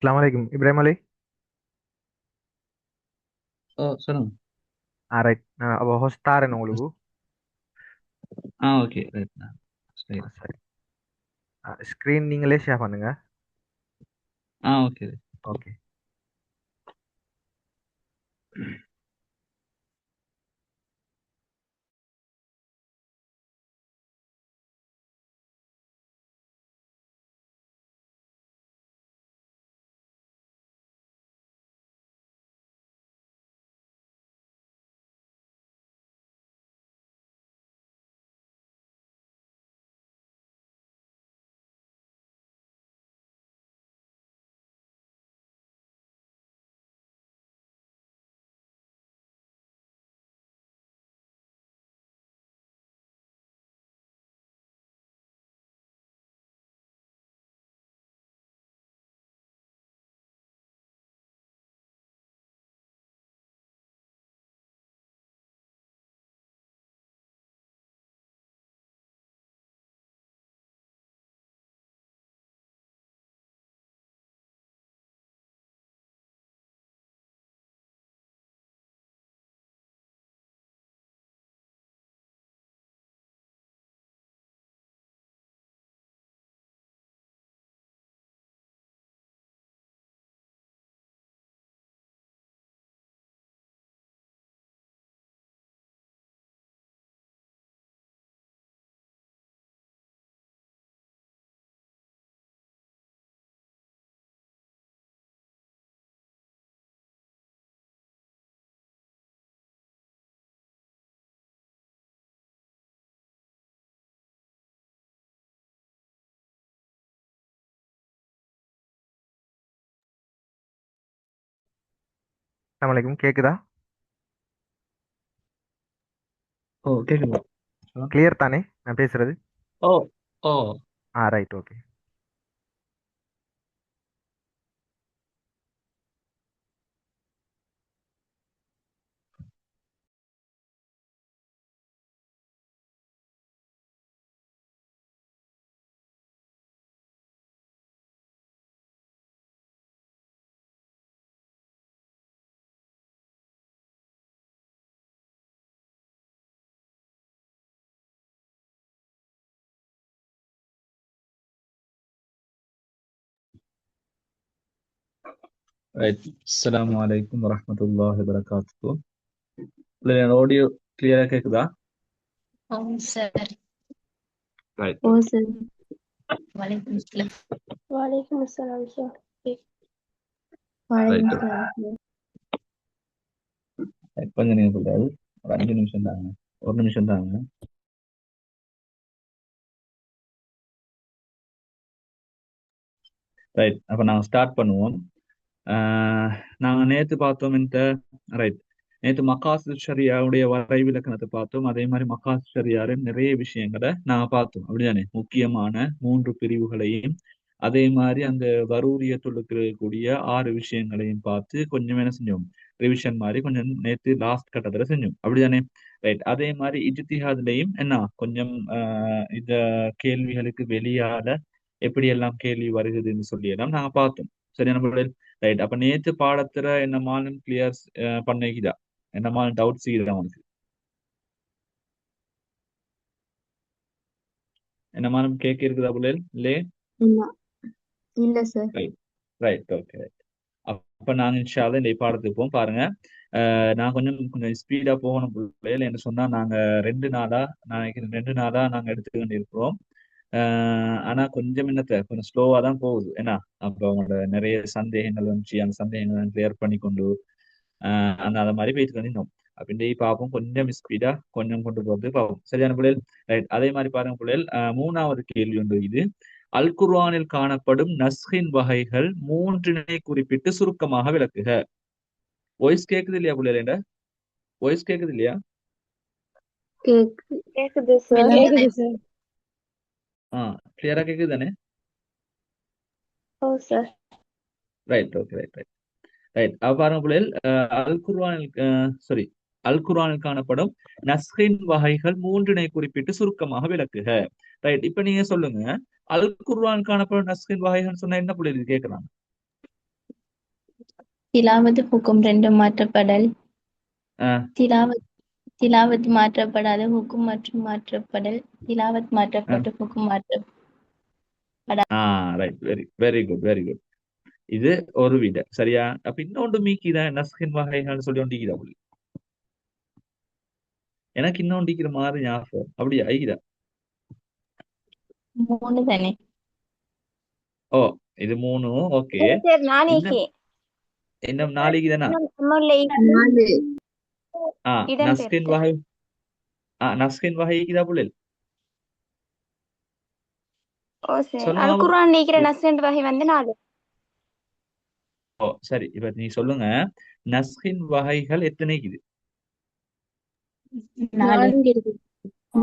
அஸ்ஸலாமு அலைக்கும் இப்ராஹிம் அலி. சொல்லுங்க. ரைட். அப்போ ஹோஸ்ட் தாரேன் உங்களுக்கு. Okay right. சரி. சரி. ஸ்க்ரீன் நீங்களே ஷேர் பண்ணுங்க. ஓகே. ஓகே. அஸ்ஸலாமு அலைக்கும். கேக்குதா? கேக்குதா? கிளியர் தானே நான் பேசுறது? ஓ ஓ ரைட். ஓகே. ரைட். அஸ்ஸலாமு அலைக்கும் வரஹ்மத்துல்லாஹி வபரகாத்துஹு. ஆடியோ கிளியரா கேக்குதா? சார். ரைட். ஓ சார். வலைக்கும் அஸ்ஸலாம். வலைக்கும் அஸ்ஸலாம் சார். ரைட். வலைக்கும் அஸ்ஸலாம் சார். கொஞ்சம் நீங்க சொல்றாரு. ஒரு 5 நிமிஷம் தாங்க. ஒரு நிமிஷம் தாங்க. ரைட். அப்ப நாங்க ஸ்டார்ட் பண்ணுவோம். நாங்க நேத்து பார்த்தோம் இந்த ரைட். நேத்து மக்காசு ஷரியாவுடைய வரைவிலக்கணத்தை பார்த்தோம். அதே மாதிரி மக்காசு ஷரியாவின் நிறைய விஷயங்களை நாங்க பார்த்தோம். அப்படிதானே? முக்கியமான 3 பிரிவுகளையும் அதே மாதிரி அந்த வரூரியத்துள் இருக்கக்கூடிய 6 விஷயங்களையும் பார்த்து கொஞ்சம் என்ன செஞ்சோம், ரிவிஷன் மாதிரி கொஞ்சம் நேத்து லாஸ்ட் கட்டத்துல செஞ்சோம். அப்படிதானே? ரைட். அதே மாதிரி இஜ்திஹாத்லயும் என்ன கொஞ்சம் இந்த கேள்விகளுக்கு வெளியால எப்படி எல்லாம் கேள்வி வருகுதுன்னு சொல்லி எல்லாம் நாங்க பார்த்தோம். சரியா நம்மளோட? ரைட். அப்ப நேத்து பாடத்துல என்னமாலும் கிளியர் பண்ணிக்குதா? என்னமாலும் டவுட்ஸ் இருக்குதா உனக்கு? என்னமாலும் கேட்க இருக்குதா புள்ளேல் இல்லே? இல்ல இல்ல சார். ரைட். ரைட். ஓகே. அப்ப நான் இன்ஷா அல்லாஹ் இந்த பாடத்துக்கு போவோம் பாருங்க. நான் கொஞ்சம் கொஞ்சம் ஸ்பீடா போகணும் பிள்ளைகள் என்ன சொன்னா நாங்க 2 நாளா, நாளைக்கு 2 நாளா நாங்க எடுத்துக்கிட்டு இருக்கிறோம். ஆனா கொஞ்சம் என்னத்த கொஞ்சம் ஸ்லோவா தான் போகுது. ஏன்னா அப்ப அவங்களோட நிறைய சந்தேகங்கள் வந்துச்சு. அந்த சந்தேகங்களை கிளியர் பண்ணி கொண்டு அந்த அதை மாதிரி போயிட்டு இருந்தோம். அப்படின்ட்டு பார்ப்போம். கொஞ்சம் ஸ்பீடா கொஞ்சம் கொண்டு போகிறது பார்ப்போம். சரியான பிள்ளைகள்? ரைட். அதே மாதிரி பாருங்க பிள்ளைகள், 3வது கேள்வி ஒன்று இது. அல் குர்ஆனில் காணப்படும் நஸ்கின் வகைகள் 3 குறிப்பிட்டு சுருக்கமாக விளக்குக. வாய்ஸ் கேக்குது இல்லையா பிள்ளைகள? வாய்ஸ் கேக்குது இல்லையா? கேக்குது சார். விளங்குது. சார். கிளியரா கேக்குது தானே? Oh sir. Right. Okay. Right. Right. Right. பாருங்க பிள்ளைகள், அல் குர்ஆனில் சாரி அல் குர்ஆனில் காணப்படும் நஸ்கின் வகைகள் 3 குறிப்பிட்டு சுருக்கமாக விளக்குக. ரைட். இப்ப நீங்க சொல்லுங்க, அல் குர்ஆன் காணப்படும் நஸ்கின் வகைகள் சொன்னா என்ன பிள்ளைகள் கேட்கலாம்? திலாவத் ஹுக்கும் ரெண்டும் மாற்றப்படல். அஹ் திலாவத் மாற்றப்படாத ஹுக்கும் மற்றும் மாற்றப்படல். திலாவத் மாற்றப்பட்டு ஹுக்கும் right, very very good, very good. இது ஒரு விட சரியா. அப்ப இன்னொன்று மீக்கிதான் நஸ்கின் வகைகள் சொல்லி ஒண்டிக்கிறா புள்ளி. எனக்கு இன்னொண்டிக்கிற மாதிரி ஞாபகம் அப்படியா ஐக்கிதா? மூணு தானே. ஓ, இது 3. ஓகே. சார் நாளைக்கு இன்னும் இன்னும் நாளைக்கு தானா? நாலு நஸ்கின் வகை நஸ்கின் வகைக்குதா புள்ளி ஓ சார் சொல்லுங்க. அல் குர்ஆன் நீக்கிற நஸ்ரண்ட் வகை வந்து 4. ஓ சரி, இப்ப நீ சொல்லுங்க, நஸ்கின் வகைகள் எத்தனைக்குது? 4 இருக்குது.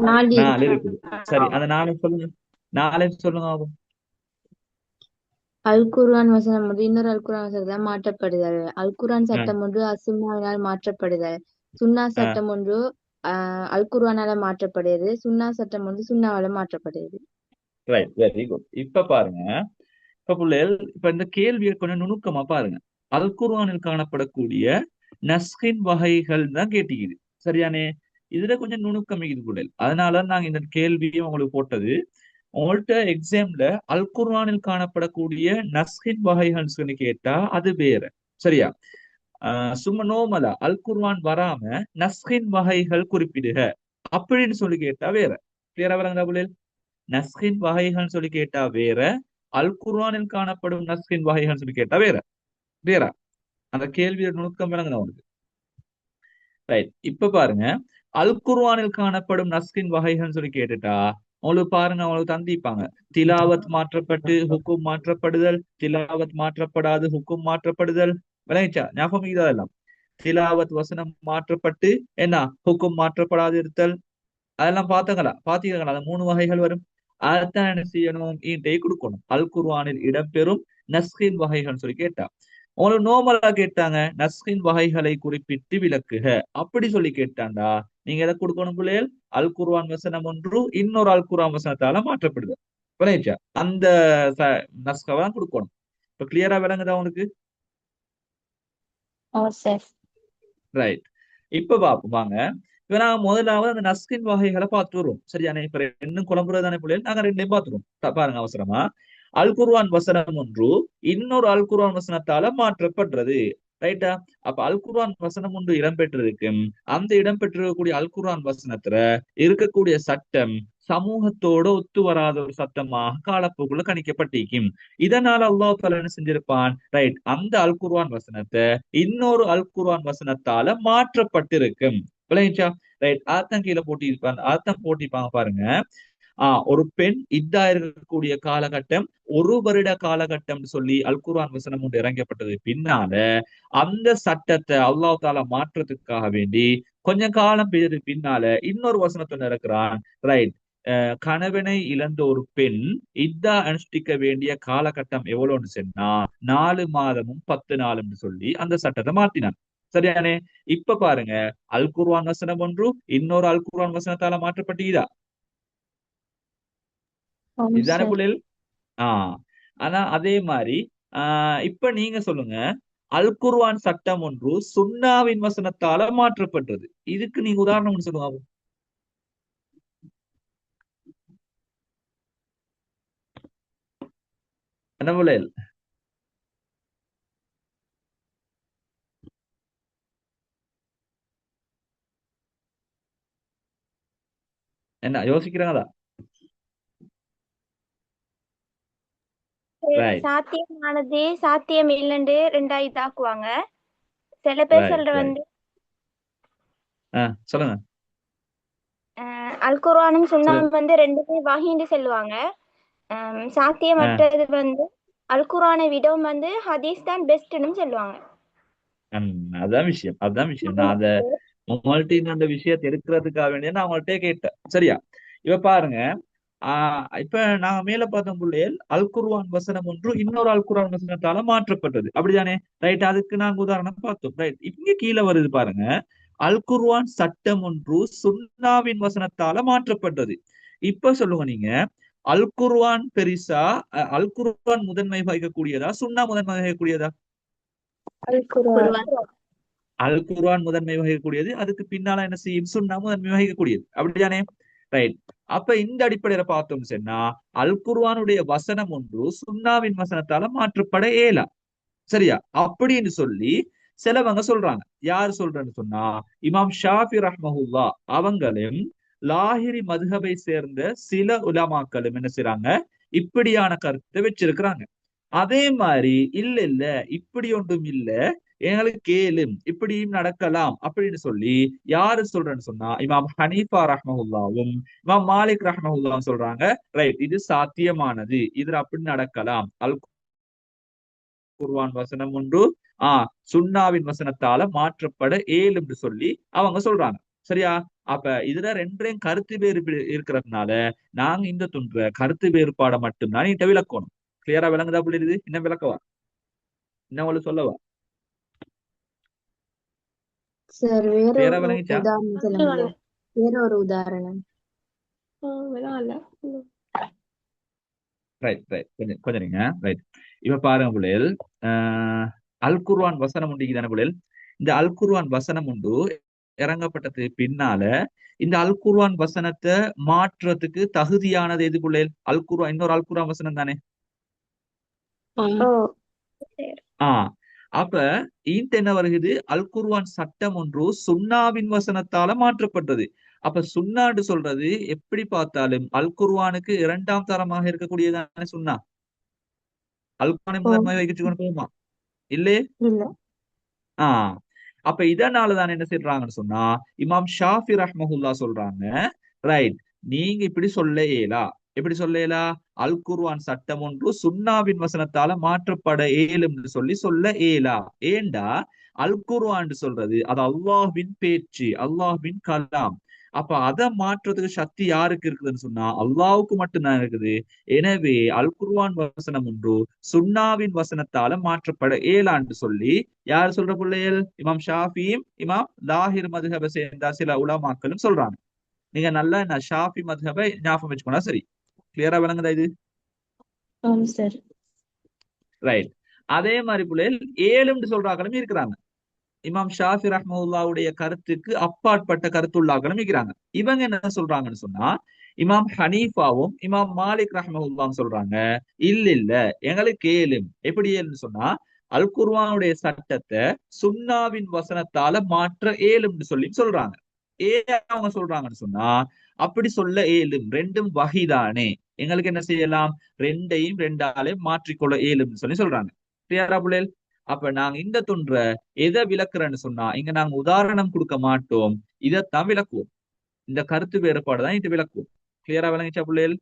4 4 இருக்குது. சரி, அந்த 4 சொல்லுங்க. 4 சொல்லுங்க ஆகும். அல் குர்ஆன் வசனம் ஒன்று இன்னொரு அல் குர்ஆன் வசனத்தால் மாற்றப்படுதல். அல் குர்ஆன் சட்டம் ஒன்று அசுன்னாவினால் மாற்றப்படுதல். சுன்னா சட்டம் ஒன்று அல் குர்ஆனால மாற்றப்படுகிறது. சுன்னா சட்டம் ஒன்று சுன்னாவால மாற்றப்படுகிறது. Right, very good. இப்ப பாருங்க, இப்ப பிள்ளைகள் இப்ப இந்த கேள்வியை கொஞ்சம் நுணுக்கமா பாருங்க. அல் குர்ஆனில் காணப்படக்கூடிய நஸ்கின் வகைகள் தான் கேட்டீங்க சரியானே. இதுல கொஞ்சம் நுணுக்கம் இது பிள்ளைகள். அதனால நாங்க இந்த கேள்வியும் உங்களுக்கு போட்டது. உங்கள்ட்ட எக்ஸாம்ல அல் குர்ஆனில் காணப்படக்கூடிய நஸ்கின் வகைகள் சொல்லி கேட்டா அது வேற சரியா. சும்மா நோமலா அல் குர்ஆன் வராம நஸ்கின் வகைகள் குறிப்பிடுக அப்படின்னு சொல்லி கேட்டா வேற. கிளியரா வரங்களா புள்ளைகள்? நஸ்கின் வகைகள் சொல்லி கேட்டா வேற, அல் குர்ஆனில் காணப்படும் நஸ்கின் வகைகள் சொல்லி கேட்டா வேற. கிளியரா? அந்த கேள்வியோட நுணுக்கம் விளங்குதா உங்களுக்கு? ரைட். இப்ப பாருங்க, அல் குர்ஆனில் காணப்படும் நஸ்கின் வகைகள் சொல்லி கேட்டுட்டா உங்களுக்கு பாருங்க, அவங்களுக்கு தந்திப்பாங்க. திலாவத் மாற்றப்பட்டு ஹுக்கும் மாற்றப்படுதல், திலாவத் மாற்றப்படாது ஹுக்கும் மாற்றப்படுதல். விளங்கிச்சா? ஞாபகம் இதெல்லாம் திலாவத் வசனம் மாற்றப்பட்டு என்ன ஹுக்கும் மாற்றப்படாது இருத்தல். அதெல்லாம் பாத்தீங்களா? அந்த 3 வகைகள் வரும். அதைத்தான் என்ன செய்யணும், ஈண்டை கொடுக்கணும். அல் குர்ஆனில் இடம்பெறும் நஸ்கின் வகைகள் சொல்லி கேட்டா உங்களுக்கு நோமலா கேட்டாங்க, நஸ்கின் வகைகளை குறிப்பிட்டு விளக்குக அப்படி சொல்லி கேட்டாண்டா நீங்க எதை கொடுக்கணும் பிள்ளைகள்? அல் குர்ஆன் வசனம் ஒன்று இன்னொரு அல் குர்ஆன் வசனத்தால மாற்றப்படுது. விளையாச்சா? அந்த நஸ்கவா கொடுக்கணும். இப்ப கிளியரா விளங்குதா உனக்கு? ஓ சார். ரைட். இப்ப பாப்போம் வாங்க. இப்ப நாங்க முதலாவது அந்த நஸ்கின் வகைகளை பார்த்து வருவோம் சரியானே. இப்ப ரெண்டும் குழம்புறது தானே பிள்ளைகள், நாங்க ரெண்டையும் பார்த்துருவோம். பாருங்க அவசரமா. அல் குர்ஆன் வசனம் ஒன்று இன்னொரு அல் குர்ஆன் வசனத்தால மாற்றப்படுறது. ரைட்டா? அப்ப அல் குர்ஆன் வசனம் ஒன்று இடம்பெற்றிருக்கு. அந்த இடம்பெற்றிருக்கக்கூடிய அல் குர்ஆன் வசனத்துல இருக்கக்கூடிய சட்டம் சமூகத்தோட ஒத்து வராத ஒரு சட்டமாக காலப்போக்குள்ள கணிக்கப்பட்டிருக்கும். இதனால அல்லாஹ் தஆலா என்ன செஞ்சிருப்பான், ரைட், அந்த அல் குர்ஆன் வசனத்தை இன்னொரு அல் குர்ஆன் வசனத்தால மாற்றப்பட்டிருக்கும். விளங்கிச்சா? ரைட். அதான் கீழே போட்டிருப்பாங்க, அதான் போட்டிருப்பாங்க பாருங்க. ஒரு பெண் இதா இருக்கக்கூடிய காலகட்டம் 1 வருட காலகட்டம் சொல்லி அல் குர்ஆன் வசனம் ஒன்று இறங்கப்பட்டது. பின்னால அந்த சட்டத்தை அல்லாஹ் தாலா மாற்றத்துக்காக வேண்டி கொஞ்ச காலம் பின்னால இன்னொரு வசனத்தை இருக்கிறான். ரைட். கணவனை இழந்த ஒரு பெண் இதா அனுஷ்டிக்க வேண்டிய காலகட்டம் எவ்வளவுன்னு சொன்னா 4 மாதமும் 10 நாளும் சொல்லி அந்த சட்டத்தை மாத்தினான். சரியானே. இப்ப பாருங்க, அல் குர்ஆன் வசனம் ஒன்று இன்னொரு அல் குர்ஆன் வசனத்தால மாற்றப்பட்டீதா? இதுதானே புள்ளைகள்? ஆனா அதே மாதிரி இப்ப நீங்க சொல்லுங்க, அல் குர்ஆன் சட்டம் ஒன்று சுன்னாவின் வசனத்தால மாற்றப்பட்டது. இதுக்கு நீங்க உதாரணம் ஒன்று சொல்லுங்க. என்ன புள்ளைகள்? என்ன யோசிக்கிறாங்களா? சாத்தியமானது சாத்தியம் இல்லைன்னு 2 இதாக்குவாங்க. சில பேர் சொல்ற வந்து சொல்லுங்க. அல் குர்ஆனும் சுன்னாவும் வந்து 2மே வஹீன்னு சொல்லுவாங்க. சாத்தியமற்றது வந்து அல் குர்ஆனை விடவும் வந்து ஹதீஸ் தான் பெஸ்ட்னு சொல்லுவாங்க. அதான் விஷயம். நான் அத உங்கள்ட்ட அந்த விஷயத்தை எடுக்கிறதுக்காக வேண்டிய நான் அவங்கள்ட்ட கேட்டேன். சரியா? இப்ப பாருங்க, இப்ப நாங்க மேல பார்த்தோம் பிள்ளைகள், அல் குர்ஆன் வசனம் ஒன்று இன்னொரு அல் குர்ஆன் வசனத்தால மாற்றப்பட்டது. அப்படிதானே? ரைட். அதுக்கு நாங்க உதாரணம் பார்த்தோம். ரைட். இங்க கீழே வருது பாருங்க, அல் குர்ஆன் சட்டம் ஒன்று சுன்னாவின் வசனத்தால மாற்றப்பட்டது. இப்ப சொல்லுங்க நீங்க, அல் குர்ஆன் பெரிசா, அல் குர்ஆன் முதன்மை வகிக்கக்கூடியதா, சுன்னா முதன்மை வகிக்கக்கூடியதா? குர்ஆன். அல் குர்ஆன் முதன்மை வகிக்கக்கூடியது, அதுக்கு பின்னால என்ன செய்யும், சுன்னா முதன்மை வகிக்கக்கூடியது, அப்படிதானே? ரைட். அப்ப இந்த அடிப்படையில பார்த்தோம் சொன்னா அல் குர்ஆனுடைய வசனம் ஒன்று சுன்னாவின் வசனத்தால மாற்றப்பட இயலா. சரியா? அப்படின்னு சொல்லி சிலவங்க சொல்றாங்க. யார் சொல்றேன்னு சொன்னா இமாம் ஷாஃபி ரஹ்மஹுல்லா அவங்களும் லாஹிரி மதுஹபை சேர்ந்த சில உலமாக்களும் என்ன செய்றாங்க, இப்படியான கருத்தை வச்சிருக்கிறாங்க. அதே மாதிரி இல்ல இல்ல இப்படி ஒன்றும் இல்ல, எங்களுக்கு கேளும் இப்படியும் நடக்கலாம் அப்படின்னு சொல்லி யாரு சொல்றேன்னு சொன்னா இமாம் ஹனீஃபா ரஹ்மஹுல்லாவும் இமாம் மாலிக் ரஹ்மஹுல்லாவும் சொல்றாங்க, ரைட், இது சாத்தியமானது, இதுல அப்படி நடக்கலாம். அல் குர்ஆன் வசனம் ஒன்று சுன்னாவின் வசனத்தால மாற்றப்பட இயலும் சொல்லி அவங்க சொல்றாங்க. சரியா? அப்ப இதுல ரெண்டையும் கருத்து வேறுபாடு இருக்கிறதுனால நாங்க இந்த துன்ற கருத்து வேறுபாடை மட்டும்தான் நீட்ட விளக்கணும். கிளியரா விளங்குதா புரியுது? இன்னும் விளக்கவா, இன்னும் உங்களுக்கு சொல்லவா? சார் வேற கிளியரா ஒரு விளங்கிச்சா? உதாரணம் சொல்லுங்க. வேற ஒரு உதாரணம். ரைட் ரைட், கொஞ்சம் கொஞ்சம் நீங்க ரைட். இப்ப பாருங்க புள்ளைகள், அல் குர்ஆன் வசனம் உண்டு தானே புள்ளைகள். இந்த அல் குர்ஆன் வசனம் உண்டு இறங்கப்பட்டதுக்கு பின்னால இந்த அல் குர்ஆன் வசனத்தை மாற்றத்துக்கு தகுதியானது எது புள்ளைகள்? அல் குர்ஆன் இன்னொரு அல் குர்ஆன் வசனம் தானே. அப்ப இந்த என்ன வருகிறது, அல் குர்ஆன் சட்டம் ஒன்று சுன்னாவின் வசனத்தால மாற்றப்பட்டது. அப்ப சுன்னான்னு சொல்றது எப்படி பார்த்தாலும் அல் குர்ஆனுக்கு இரண்டாம் தரமாக இருக்கக்கூடியதான சுன்னா. அல் குர்ஆனை முதன்மை வைக்கிட்டு போகுமா இல்லே? ஆஹ் அப்ப இதனாலதான் என்ன செய்யறாங்கன்னு சொன்னா இமாம் ஷாஃபி ரஹ்மஹுல்லா சொல்றாங்க, ரைட், நீங்க இப்படி சொல்ல இயலா. எப்படி சொல்ல இயலா? அல் குர்ஆன் சட்டம் ஒன்று சுன்னாவின் வசனத்தால மாற்றப்பட இயலும் சொல்லி சொல்ல இயலா. ஏண்டா அல் குர்ஆன் சொல்றது அது அல்லாஹ்வின் பேச்சு, அல்லாஹ்வின் கலாம். அப்ப அதை மாற்றத்துக்கு சக்தி யாருக்கு இருக்குதுன்னு சொன்னா அல்லாஹ்வுக்கு மட்டும்தான் இருக்குது. எனவே அல் குர்ஆன் வசனம் ஒன்று சுன்னாவின் வசனத்தால மாற்றப்பட இயலான்னு சொல்லி யார் சொல்ற பிள்ளைகள்? இமாம் ஷாஃபியும் இமாம் லாஹிர் மதுஹபை சேர்ந்த சில உலமாக்களும் சொல்றாங்க. நீங்க நல்லா நான் ஷாஃபி மதுஹபை ஞாபகம் வச்சுக்கோனா சரி. கிளியரா விளங்குதா இது? சார். ரைட். அதே மாதிரி பிள்ளைகள் ஏழுன்னு சொல்றாங்களும் இருக்கிறாங்க. இமாம் ஷாஃபி ரஹ்மத்துல்லாஹுடைய கருத்துக்கு அப்பாற்பட்ட கருத்துள்ளாக்களும் இருக்கிறாங்க. இவங்க என்ன சொல்றாங்கன்னு சொன்னா இமாம் ஹனீஃபாவும் இமாம் மாலிக் ரஹ்மத்துல்லாஹு சொல்றாங்க, இல்ல இல்ல எங்களுக்கு ஏலும். எப்படி ஏலுன்னு சொன்னா அல் குர்ஆனுடைய சட்டத்தை சுன்னாவின் வசனத்தால மாற்ற ஏலும்னு சொல்லி சொல்றாங்க. அவங்க சொல்றாங்கன்னு சொன்னா அப்படி சொல்ல ஏலும், ரெண்டும் வகைதானே, எங்களுக்கு என்ன செய்யலாம், ரெண்டையும் ரெண்டாலே மாற்றிக்கொள்ள ஏலும்னு சொல்லி சொல்றாங்க. கிளியரா புள்ளேல்? அப்ப நாங்க இந்த துன்ற எதை விளக்குறேன்னு சொன்னா இங்க நாங்க உதாரணம் கொடுக்க மாட்டோம், இதைத்தான் விளக்குவோம். இந்த கருத்து வேறுபாடு தான் இது விளக்குவோம். கிளியரா விளங்கிச்சா புள்ளேல்?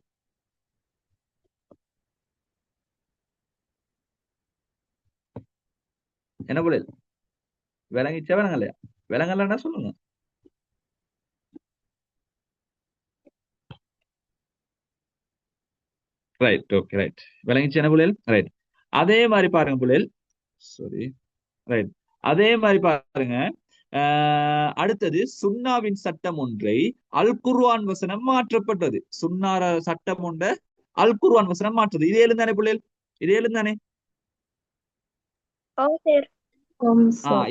என்ன புள்ளேல், விளங்கிச்சா விளங்கலையா? விளங்கலன்னா சொல்லுங்க. Right, okay, right. விளங்கிச்சு என்ன புள்ளேல்? ரைட். அதே மாதிரி பாருங்க புள்ளேல், சாரி, ரைட். அதே மாதிரி பாருங்க, அடுத்தது சுன்னாவின் சட்டம் ஒன்றை அல் குர்ஆன் வசனம் மாற்றப்பட்டது. சுன்னார சட்டம் ஒன்றை அல் குர்ஆன் வசனம் மாற்றது. இது ஏழுந்தானே பிள்ளைகள்? இது ஏழுந்தானே?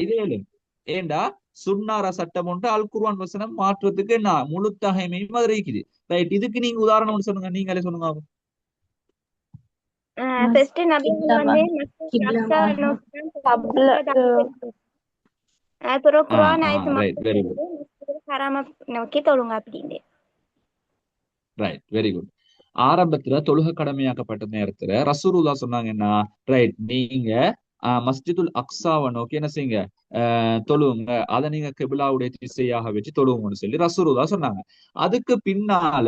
இது ஏழு. ஏண்டா சுன்னார சட்டம் ஒன்று அல் குர்ஆன் வசனம் மாற்றத்துக்கு என்ன முழு தகைமையும் அது இருக்குது. ரைட். இதுக்கு நீங்க உதாரணம் ஒன்று சொல்லுங்க, நீங்களே சொல்லுங்க. ஃபர்ஸ்ட் நபிகள் வந்து அப்புறம் குர்ஆன் ஹராம நோக்கி தொழுங்க அப்படின்னு. Right, very good. ஆரம்பத்துல தொழுகை கடமையாக்கப்பட்ட நேரத்துல ரசூலுல்லாஹ் சொன்னாங்கன்னா, ரைட், நீங்க மஸ்ஜிதுல் அக்ஸாவை நோக்கி என்ன செய்யுங்க, தொழுவுங்க, அதை நீங்க கிபிலாவுடைய திசையாக வச்சு தொழுவுங்கன்னு சொல்லி ரசூலுல்லாஹ் சொன்னாங்க. அதுக்கு பின்னால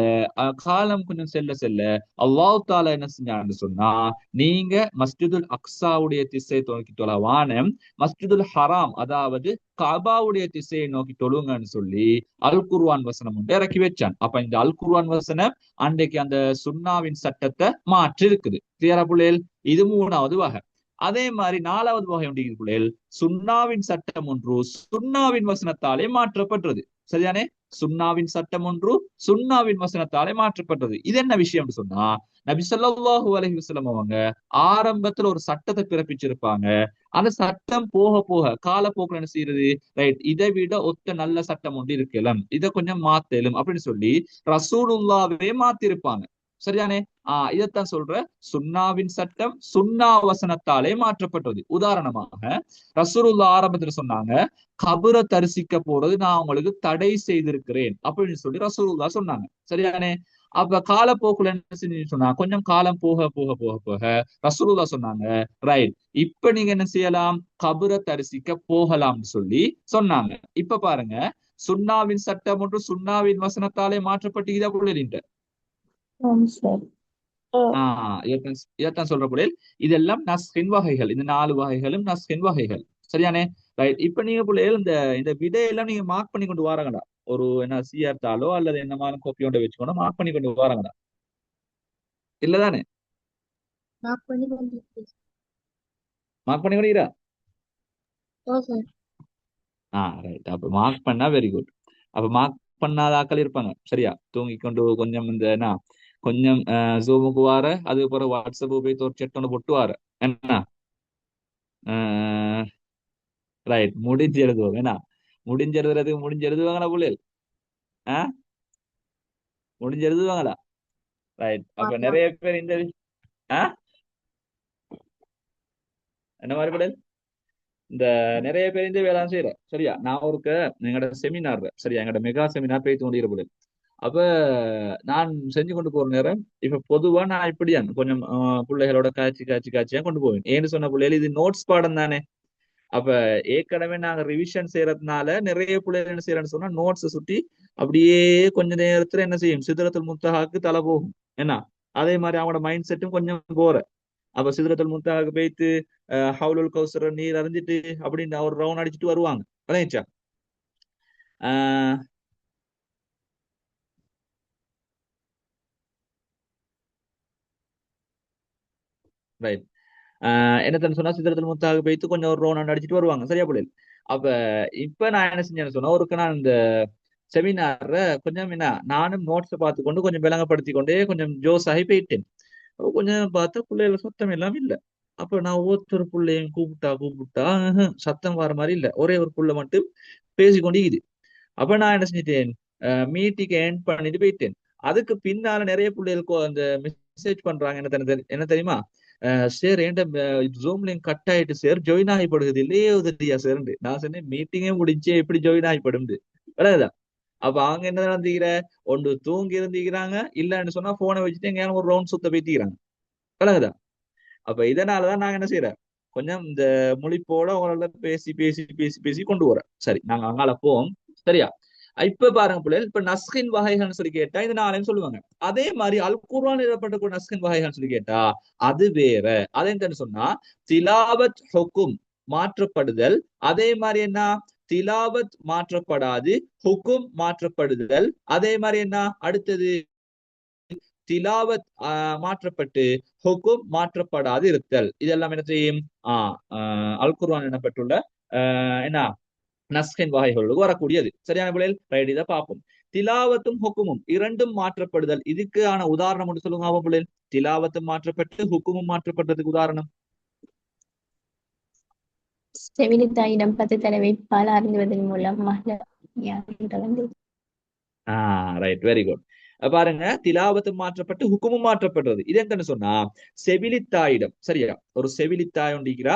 காலம் கொஞ்சம் செல்ல செல்ல அல்லாஹ் தஆலா என்ன செஞ்சான்னு சொன்னா, நீங்க மஸ்ஜிதுல் அக்ஸாவுடைய திசையை நோக்கி தொழவான மஸ்ஜிதுல் ஹராம் அதாவது கஅபாவுடைய திசையை நோக்கி தொழுங்கன்னு சொல்லி அல் குர்ஆன் வசனம் ஒன்று இறக்கி வச்சான். அப்ப இந்த அல் குர்ஆன் வசனம் அன்றைக்கு அந்த சுன்னாவின் சட்டத்தை மாற்றி இருக்குது. கிளியரா புள்ளைகள்? இது மூணாவது வகை. அதே மாதிரி நாலாவது வகை உண்டு புள்ளைகள், சுன்னாவின் சட்டம் ஒன்று சுன்னாவின் வசனத்தாலே மாற்றப்பட்டது. சரிதானே? சுன்னாவின் சட்டம் ஒன்று சுன்னாவின் வசனத்தாலே மாற்றப்பட்டது. இது என்ன விஷயம் சொன்னா, நபி ஸல்லல்லாஹு அலைஹி வஸல்லம் அவங்க ஆரம்பத்துல ஒரு சட்டத்தை பிறப்பிச்சிருப்பாங்க. அந்த சட்டம் போக போக காலப்போக்கில் என்ன செய்யறது, ரைட், இதை விட ஒத்த நல்ல சட்டம் ஒன்று இருக்கலாம், இதை கொஞ்சம் மாத்தலும் அப்படின்னு சொல்லி ரசூலுல்லாவே மாத்திருப்பாங்க. சரியானே? இதைத்தான் சொல்ற, சுன்னாவின் சட்டம் சுன்னா வசனத்தாலே மாற்றப்பட்டது. உதாரணமாக ரசூலுல்லா ஆரம்பத்துல சொன்னாங்க, கபரை தரிசிக்க போறது நான் உங்களுக்கு தடை செய்திருக்கிறேன் அப்படின்னு சொல்லி ரசூலுல்லா சொன்னாங்க. சரியானே? அப்ப காலப்போக்குல என்ன செஞ்சு சொன்னா, கொஞ்சம் காலம் போக போக போக போக ரசூலுல்லா சொன்னாங்க, ரைட், இப்ப நீங்க என்ன செய்யலாம், கபரை தரிசிக்க போகலாம்னு சொல்லி சொன்னாங்க. இப்ப பாருங்க, சுன்னாவின் சட்டம் ஒன்று சுன்னாவின் வசனத்தாலே மாற்றப்பட்டு புள்ளிட்ட ஆம் சார். இதைத்தான் சொல்ற புள்ளில் இதெல்லாம் நஸ்கின் வகைகள். இந்த 4 வகைகளும் நஸ்கின் வகைகள். சரியானே? ரைட். இப்ப நீங்க புள்ளிகள் இந்த இந்த விடையெல்லாம் நீங்க மார்க் பண்ணி கொண்டு வாரங்கடா. ஒரு என்ன சிஆர்த்தாலோ அல்லது என்ன மாதிரி கோப்பியோட வச்சுக்கோங்க, மார்க் பண்ணி கொண்டு வாரங்கடா. இல்லதானே? மார்க் பண்ணி கொண்டிருக்கேன். மார்க் பண்ணி கொண்டீரா? ஓ சார். ரைட். அப்ப மார்க் பண்ணா வெரி குட். அப்ப மார்க் பண்ணாத ஆக்கள் இருப்பாங்க, சரியா, தூங்கி கொண்டு கொஞ்சம் இந்த என்ன கொஞ்சம் ஜூமுக்கு வார, அதுக்கப்புறம் வாட்ஸ்அப் போய் ஒரு செட் ஒன்று போட்டு வார என்ன, ரைட், முடிஞ்சு எழுதுவோம் என்ன, முடிஞ்சு எழுதுறதுக்கு முடிஞ்சு எழுதுவாங்களா புள்ளியல்? முடிஞ்சு எழுதுவாங்களா? ரைட். அப்ப நிறைய பேர் இந்த என்ன மாதிரி புள்ளியல், இந்த நிறைய பேர் இந்த வேளாண் செய்யற, சரியா. நான் ஒருக்க எங்களோட செமினார், சரியா, எங்களோட மெகா செமினார் போய் தோண்டிகிற புள்ளியல். அப்ப நான் செஞ்சு கொண்டு போற நேரம் இப்ப பொதுவா நான் இப்படியா கொஞ்சம் பிள்ளைகளோட காய்ச்சியா கொண்டு போவேன். ஏன்னு சொன்ன பிள்ளைகள் இது நோட்ஸ் பாடம் தானே. அப்ப ஏற்கனவே நாங்க ரிவிஷன் செய்யறதுனால நிறைய பிள்ளைகள் என்ன செய்யறேன்னு சொன்னா நோட்ஸ் சுட்டி அப்படியே கொஞ்ச நேரத்துல என்ன செய்யும், சிதறத்துல் முன்தஹாக்கு தலை போகும் என்ன. அதே மாதிரி அவங்களோட மைண்ட் செட்டும் கொஞ்சம் போற. அப்ப சிதறத்துல் முன்தஹாக்கு போயிட்டு ஹவுலுல் கௌசர நீர் அறிஞ்சிட்டு அப்படின்னு ஒரு ரவுண்ட் அடிச்சுட்டு வருவாங்க. விளையாச்சா? ரைட். என்னத்தன்னு சொன்னா சித்திரத்தில் முத்தாக போய்த்து கொஞ்சம் ஒரு ரவுண்ட் அடிச்சுட்டு வருவாங்க, சரியா பிள்ளைகள். அப்ப இப்ப நான் என்ன செஞ்சேன்னு சொன்னா, ஒருக்கு நான் இந்த செமினார்ல கொஞ்சம் என்ன நானும் நோட்ஸை பார்த்து கொண்டு கொஞ்சம் விளங்கப்படுத்தி கொண்டே கொஞ்சம் ஜோஸ் ஆகி போயிட்டேன். கொஞ்சம் பார்த்தா பிள்ளைகள சத்தம் எல்லாம் இல்லை. அப்ப நான் ஒவ்வொருத்தர் பிள்ளையும் கூப்பிட்டா சத்தம் வர மாதிரி இல்லை, ஒரே ஒரு புள்ள மட்டும் பேசிக்கொண்டிருக்குது. அப்ப நான் என்ன செஞ்சிட்டேன், மீட்டிங் எண்ட் பண்ணிட்டு போயிட்டேன். அதுக்கு பின்னால நிறைய பிள்ளைகளுக்கு அந்த மெசேஜ் பண்றாங்க, என்ன தெரியுமா, சார் என்கிட்ட ஜூம் லிங்க் கட் ஆயிட்டு சார், ஜாயின் ஆகிப்படுது இல்லையே உதவியா சார். நான் சொன்னேன் மீட்டிங்கே முடிஞ்சே எப்படி ஜாயின் ஆகிப்படும் விளக்குதா. அப்ப அவங்க என்ன நடந்துக்கிற, ஒன்று தூங்கி இருந்துக்கிறாங்க, இல்லன்னு சொன்னா போனை வச்சுட்டு எங்கேயான ஒரு ரவுண்ட் சுத்த போய்த்திக்கிறாங்க, விளக்குதா. அப்ப இதனாலதான் நாங்க என்ன செய்யறோம், கொஞ்சம் இந்த மொழிப்போட அவங்களோட பேசி பேசி பேசி பேசி கொண்டு வரோம். சரி, நாங்க அங்கால போவோம், சரியா. இப்ப பாருங்க பிள்ளைகள், இப்ப நஸ்கின் வகைகள்னு சொல்லி கேட்டா இது 4 சொல்லுவாங்க. அதே மாதிரி அல் குர்ஆன் எழுதப்பட்ட நஸ்கின் வகைகள்னு சொல்லி கேட்டா அது வேற. அது என்னன்னு சொன்னா திலாவத் ஹுக்கும் மாற்றப்படுதல், அதே மாதிரி என்ன திலாவத் மாற்றப்படாது ஹுக்கும் மாற்றப்படுதல், அதே மாதிரி என்ன அடுத்தது திலாவத் மாற்றப்பட்டு ஹுக்கும் மாற்றப்படாது இருத்தல். இதெல்லாம் என்ன செய்யும், அல் குர்ஆன் எனப்பட்டுள்ள என்ன நஸ்கின் வகைகளுக்கு வரக்கூடியது. சரியான பிள்ளைகள், ரைட். இதை பார்ப்போம். திலாவத்தும் ஹுக்குமும் இரண்டும் மாற்றப்படுதல், இதுக்கான உதாரணம் ஒன்று சொல்லுங்க பிள்ளைகள். திலாவத்தும் மாற்றப்பட்டு ஹுக்குமும் மாற்றப்பட்டதுக்கு உதாரணம். செவிலித்தாயிடம் 10 தடவை பால் அருந்துவதன் மூலம் ரைட், வெரி குட். பாருங்க, திலாவத்து மாற்றப்பட்டு ஹுக்குமும் மாற்றப்படுறது. இது என்னன்னு சொன்னா செவிலித்தாயிடம், சரியா, ஒரு செவிலித்தாய் ஒண்டிக்கிறா,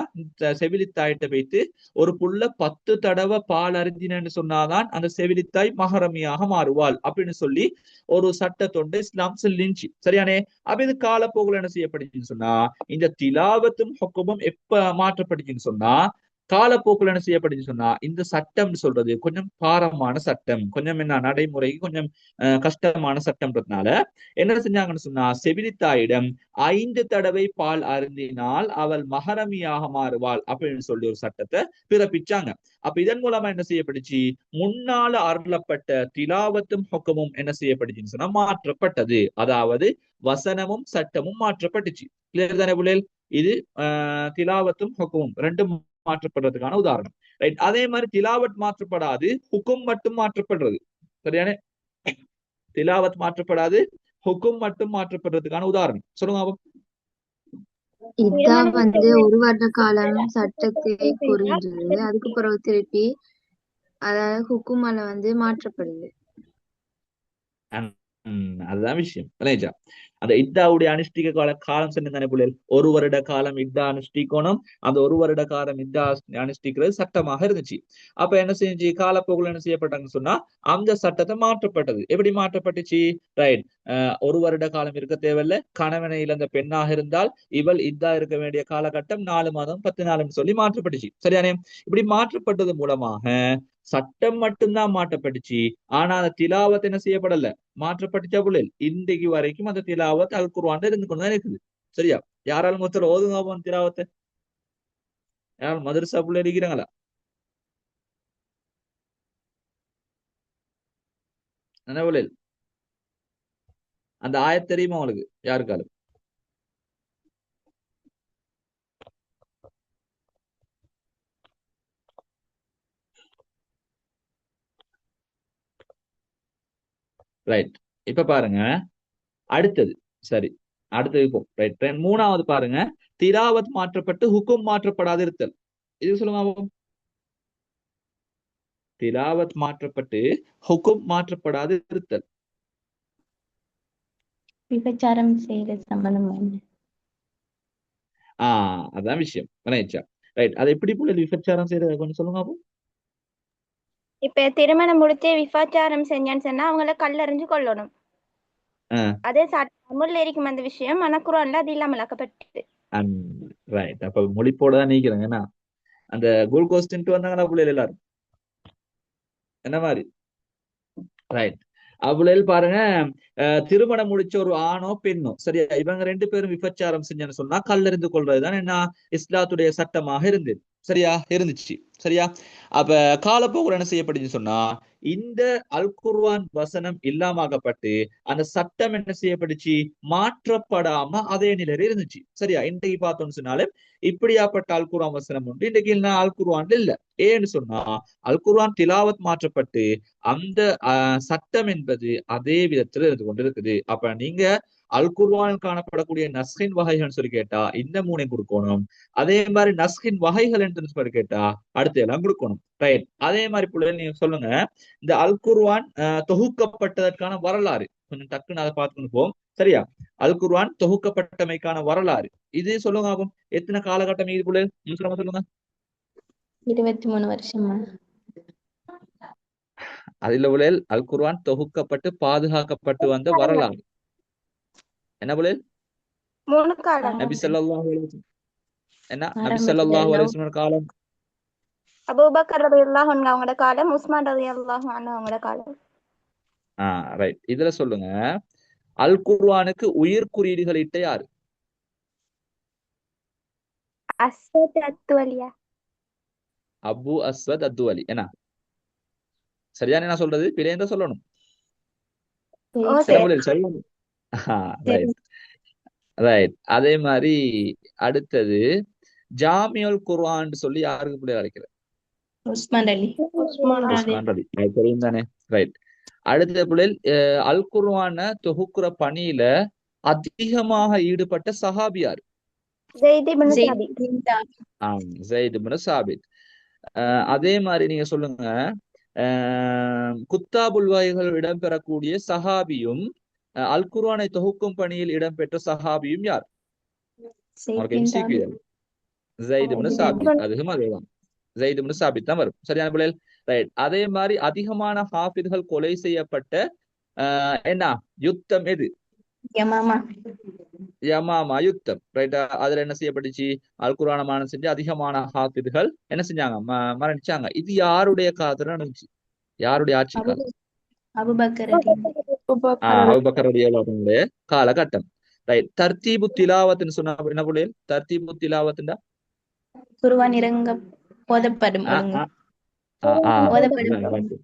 செவிலித்தாயிட்ட போயிட்டு ஒரு புள்ள 10 தடவை பால் அருந்தினு சொன்னாதான் அந்த செவிலித்தாய் மஹரமியாக மாறுவாள் அப்படின்னு சொல்லி ஒரு சட்டத்தொண்டு இஸ்லாம் சொல்லிச்சு, சரியானே. அப்ப இது காலப்போக்குல என்ன செய்யப்படுச்சுன்னு சொன்னா, இந்த திலாவத்தும் ஹுக்குமும் எப்ப மாற்றப்படுச்சுன்னு சொன்னா காலப்போக்குல என்ன செய்யப்படுச்சு சொன்னா, இந்த சட்டம் சொல்றது கொஞ்சம் பாரமான சட்டம், கொஞ்சம் என்ன நடைமுறைக்கு கொஞ்சம் கஷ்டமான சட்டம்ன்றதுனால என்ன செஞ்சாங்கன்னு சொன்னா, செவிலித்தாயிடம் 5 தடவை பால் அருந்தினால் அவள் மஹரமியாக மாறுவாள் அப்படின்னு சொல்லி ஒரு சட்டத்தை பிறப்பிச்சாங்க. அப்ப இதன் மூலமா என்ன செய்யப்படுச்சு, முன்னால அருளப்பட்ட திலாவத்தும் ஹுக்குமும் என்ன செய்யப்படுச்சுன்னு சொன்னா மாற்றப்பட்டது. அதாவது வசனமும் சட்டமும் மாற்றப்பட்டுச்சு. கிளியர் தானே புள்ளைகள்? இது திலாவத்தும் ஹுக்குமும் ரெண்டும் மாற்றப்படுறதுக்கான உதாரணம், ரைட். அதே மாதிரி திலாவத் மாற்றப்படாது ஹுக்கும் மட்டும் மாற்றப்படுறது, சரியான. திலாவத் மாற்றப்படாது ஹுக்கும் மட்டும் மாற்றப்படுறதுக்கான உதாரணம் சொல்லுங்க பாப்போம். இதா திருமணம் வந்து செய்ய ஒரு வருட காலம் சட்டத்தை கூறுகின்றது. அதுக்கு பிறகு திருப்பி அதாவது ஹுக்குமால வந்து மாற்றப்படுது. அதுதான் விஷயம் விளையாச்சா. அந்த இத்தாவுடைய அனுஷ்டிக காலம் சொன்ன தானே பிள்ளைகள், ஒரு வருட காலம் இத்தா அனுஷ்டிக்கணும். அந்த ஒரு வருட காலம் இத்தா அனுஷ்டிக்கிறது சட்டமாக இருந்துச்சு. அப்ப என்ன செஞ்சு காலப்போக்கில் என்ன செய்யப்பட்டாங்கன்னு சொன்னா அந்த சட்டத்தை மாற்றப்பட்டது. எப்படி மாற்றப்பட்டுச்சு? ரைட். ஒரு வருட காலம் இருக்க தேவையில்ல. கணவனை இழந்த பெண்ணாக இருந்தால் இவள் இத்தா இருக்க வேண்டிய காலகட்டம் 4 மாதம் 10 நாள்னு சொல்லி மாற்றப்பட்டுச்சு. சரியானே? இப்படி மாற்றப்பட்டது மூலமாக சட்டம் மட்டும்தான் மாற்றப்பட்டுச்சு. ஆனா அந்த திலாவத் என்ன செய்யப்படல, மாற்றப்பட்டுச்சா புள்ளல். இன்றைக்கு வரைக்கும் அந்த திலாவத் அல் குர்ஆன்ல இருந்து கொண்டுதான் இருக்குது. சரியா? யாராலும் ஒருத்தர் ஓதுங்க திலாவத்தை. யாரும் மதரசா புள்ள இருக்கிறாங்களா? என்ன புள்ளல்? அந்த ஆயத் தெரியுமா உங்களுக்கு யாருக்காலும்? ரைட். இப்ப பாருங்க அடுத்தது. சரி, அடுத்தது இப்போ ரைட். மூணாவது பாருங்க, திலாவத் மாற்றப்பட்டு ஹுக்கும் மாற்றப்படாது இருத்தல். இது சொல்லுங்க. திலாவத் மாற்றப்பட்டு ஹுக்கும் மாற்றப்படாது இருத்தல். விபச்சாரம் செய்யற சம்பந்தம். அதான் விஷயம். ரைட். அது எப்படி போல விபச்சாரம் செய்யறது கொஞ்சம் சொல்லுங்க அப்போ. இப்ப திருமணம் முடித்து விபச்சாரம் செஞ்சான்னு சொன்னா அவங்கள கல்லறிஞ்சு கொல்லணும். அதே தமிழ்ல இருக்கும் அந்த விஷயம், ஆனா குர்ஆன்ல அது இல்லாமலாக்கப்பட்டது. ரைட். அப்ப மொழிப்போட தான் நீக்கிறேங்க. என்ன அந்த குளுக்கோஸ் தின்ட்டு வந்தாங்களா பிள்ளைகள் எல்லாரும் என்ன மாதிரி? ரைட். அவ்வளவு பாருங்க, திருமணம் முடிச்ச ஒரு ஆணோ பெண்ணோ சரியா, இவங்க 2 பேரும் விபச்சாரம் செஞ்சேன்னு சொன்னா கல்லறிந்து கொள்றதுதான் என்ன இஸ்லாத்துடைய சட்டமாக இருந்தது. சரியா இருந்துச்சு. சரியா? அப்ப காலப்போக்கில் என்ன செய்யப்பட்டுச்சு சொன்னா இந்த அல் குர்ஆன் வசனம் இல்லாமக்கப்பட்டு அந்த சட்டம் என்ன செய்யப்பட்டுச்சு, மாற்றப்படாம அதே நிலையில இருந்துச்சு. சரியா? இன்றைக்கு பார்த்தோம்னு சொன்னாலும் இப்படியாப்பட்ட அல் குர்ஆன் வசனம் உண்டு. இன்றைக்கு அல் குர்ஆன்ல இல்ல. ஏன்னு சொன்னா அல் குர்ஆன் திலாவத் மாற்றப்பட்டு அந்த சட்டம் என்பது அதே விதத்துல இருந்து கொண்டிருக்குது. அப்ப நீங்க அல் குர்ஆனில் காணப்படக்கூடிய நஸ்கின் வகைகள் சொல்லி கேட்டா இந்த 3 கொடுக்கணும். அதே மாதிரி நஸ்கின் வகைகள் என்று சொல்லி கேட்டா அடுத்த எல்லாம் கொடுக்கணும். ரைட். அதே மாதிரி பிள்ளைகள் நீங்க சொல்லுங்க, இந்த அல் குர்ஆன் தொகுக்கப்பட்டதற்கான வரலாறு கொஞ்சம் டக்குன்னு அதை பார்த்துக்கணும் போம். சரியா? அல் குர்ஆன் தொகுக்கப்பட்டமைக்கான வரலாறு இது சொல்லுங்க ஆகும். எத்தனை காலகட்டம் இது பிள்ளைகள் சொல்லுங்க. 23 வருஷமா? அதுல புள்ளைகள் அல் குர்ஆன் தொகுக்கப்பட்டு பாதுகாக்கப்பட்டு வந்த வரலாறு என்ன புள்ளைகள்? 3 காலம். நபி ஸல்லல்லாஹு அலைஹி வஸல்லம் என்ன நபி ஸல்லல்லாஹு அலைஹி வஸல்லம் காலம், அபூபக்கர் ரலியல்லாஹு அன்ஹு அவங்களோட காலம், உஸ்மான் ரலியல்லாஹு அன்ஹு அவங்களோட காலம். ரைட். இதுல சொல்லுங்க, அல் குர்ஆனுக்கு உயிர் குறியீடுகள் இட்ட யாரு? அஸ்வத் அத்துவலியா. அபு அஸ்வத் அத்துவலி. என்ன சரியான நான் சொல்றது பிழையன்ற சொல்லணும். சரியான. ரைட். ரைட். அதே மாதிரி அடுத்தது ஜாமியுல் குர்ஆன் சொல்லி யாருக்கு பிள்ளை அழைக்கிற? உஸ்மான் அலி. உஸ்மான் அலி. தெரியும் தானே? ரைட். அடுத்த பிள்ளைகள் அல் குர்ஆன தொகுக்கிற பணியில அதிகமாக ஈடுபட்ட சஹாபியார்? ஸைத் இப்னு சாபித். அதே மாதிரி நீங்க சொல்லுங்க, குத்தாபுல் வகைகள் இடம்பெறக்கூடிய சஹாபியும் அல் குர்ஆனை தொகுக்கும் பணியில் இடம்பெற்ற சஹாபியும் யார்? ஸைத் இப்னு சாபித். அதுவும் அதேதான், ஸைத் இப்னு சாபித் தான் வரும். சரியான பிள்ளைகள். ரைட். அதே மாதிரி அதிகமான ஹாஃபித்கள் கொலை செய்யப்பட்ட என்ன யுத்தம் எது? யமாமா யுத்தம். ரைட்டா? அதுல என்ன செய்யப்பட்டுச்சு, அல் குர்ஆன மானம் செஞ்சு அதிகமான ஹாஃபித்கள் என்ன செஞ்சாங்க, மரணிச்சாங்க. இது யாருடைய காலத்துல நடந்துச்சு? யாருடைய ஆட்சி காலம்? அபூபக்கர் ரலியல்லாஹு அன்ஹுடைய காலகட்டம். ரைட். தர்தீபு திலாவத்னு சொன்னா என்ன புள்ளைகள்? தர்தீபு திலாவத்னா குர்ஆன் இறங்க ஓதப்படும் ஒழுங்கு.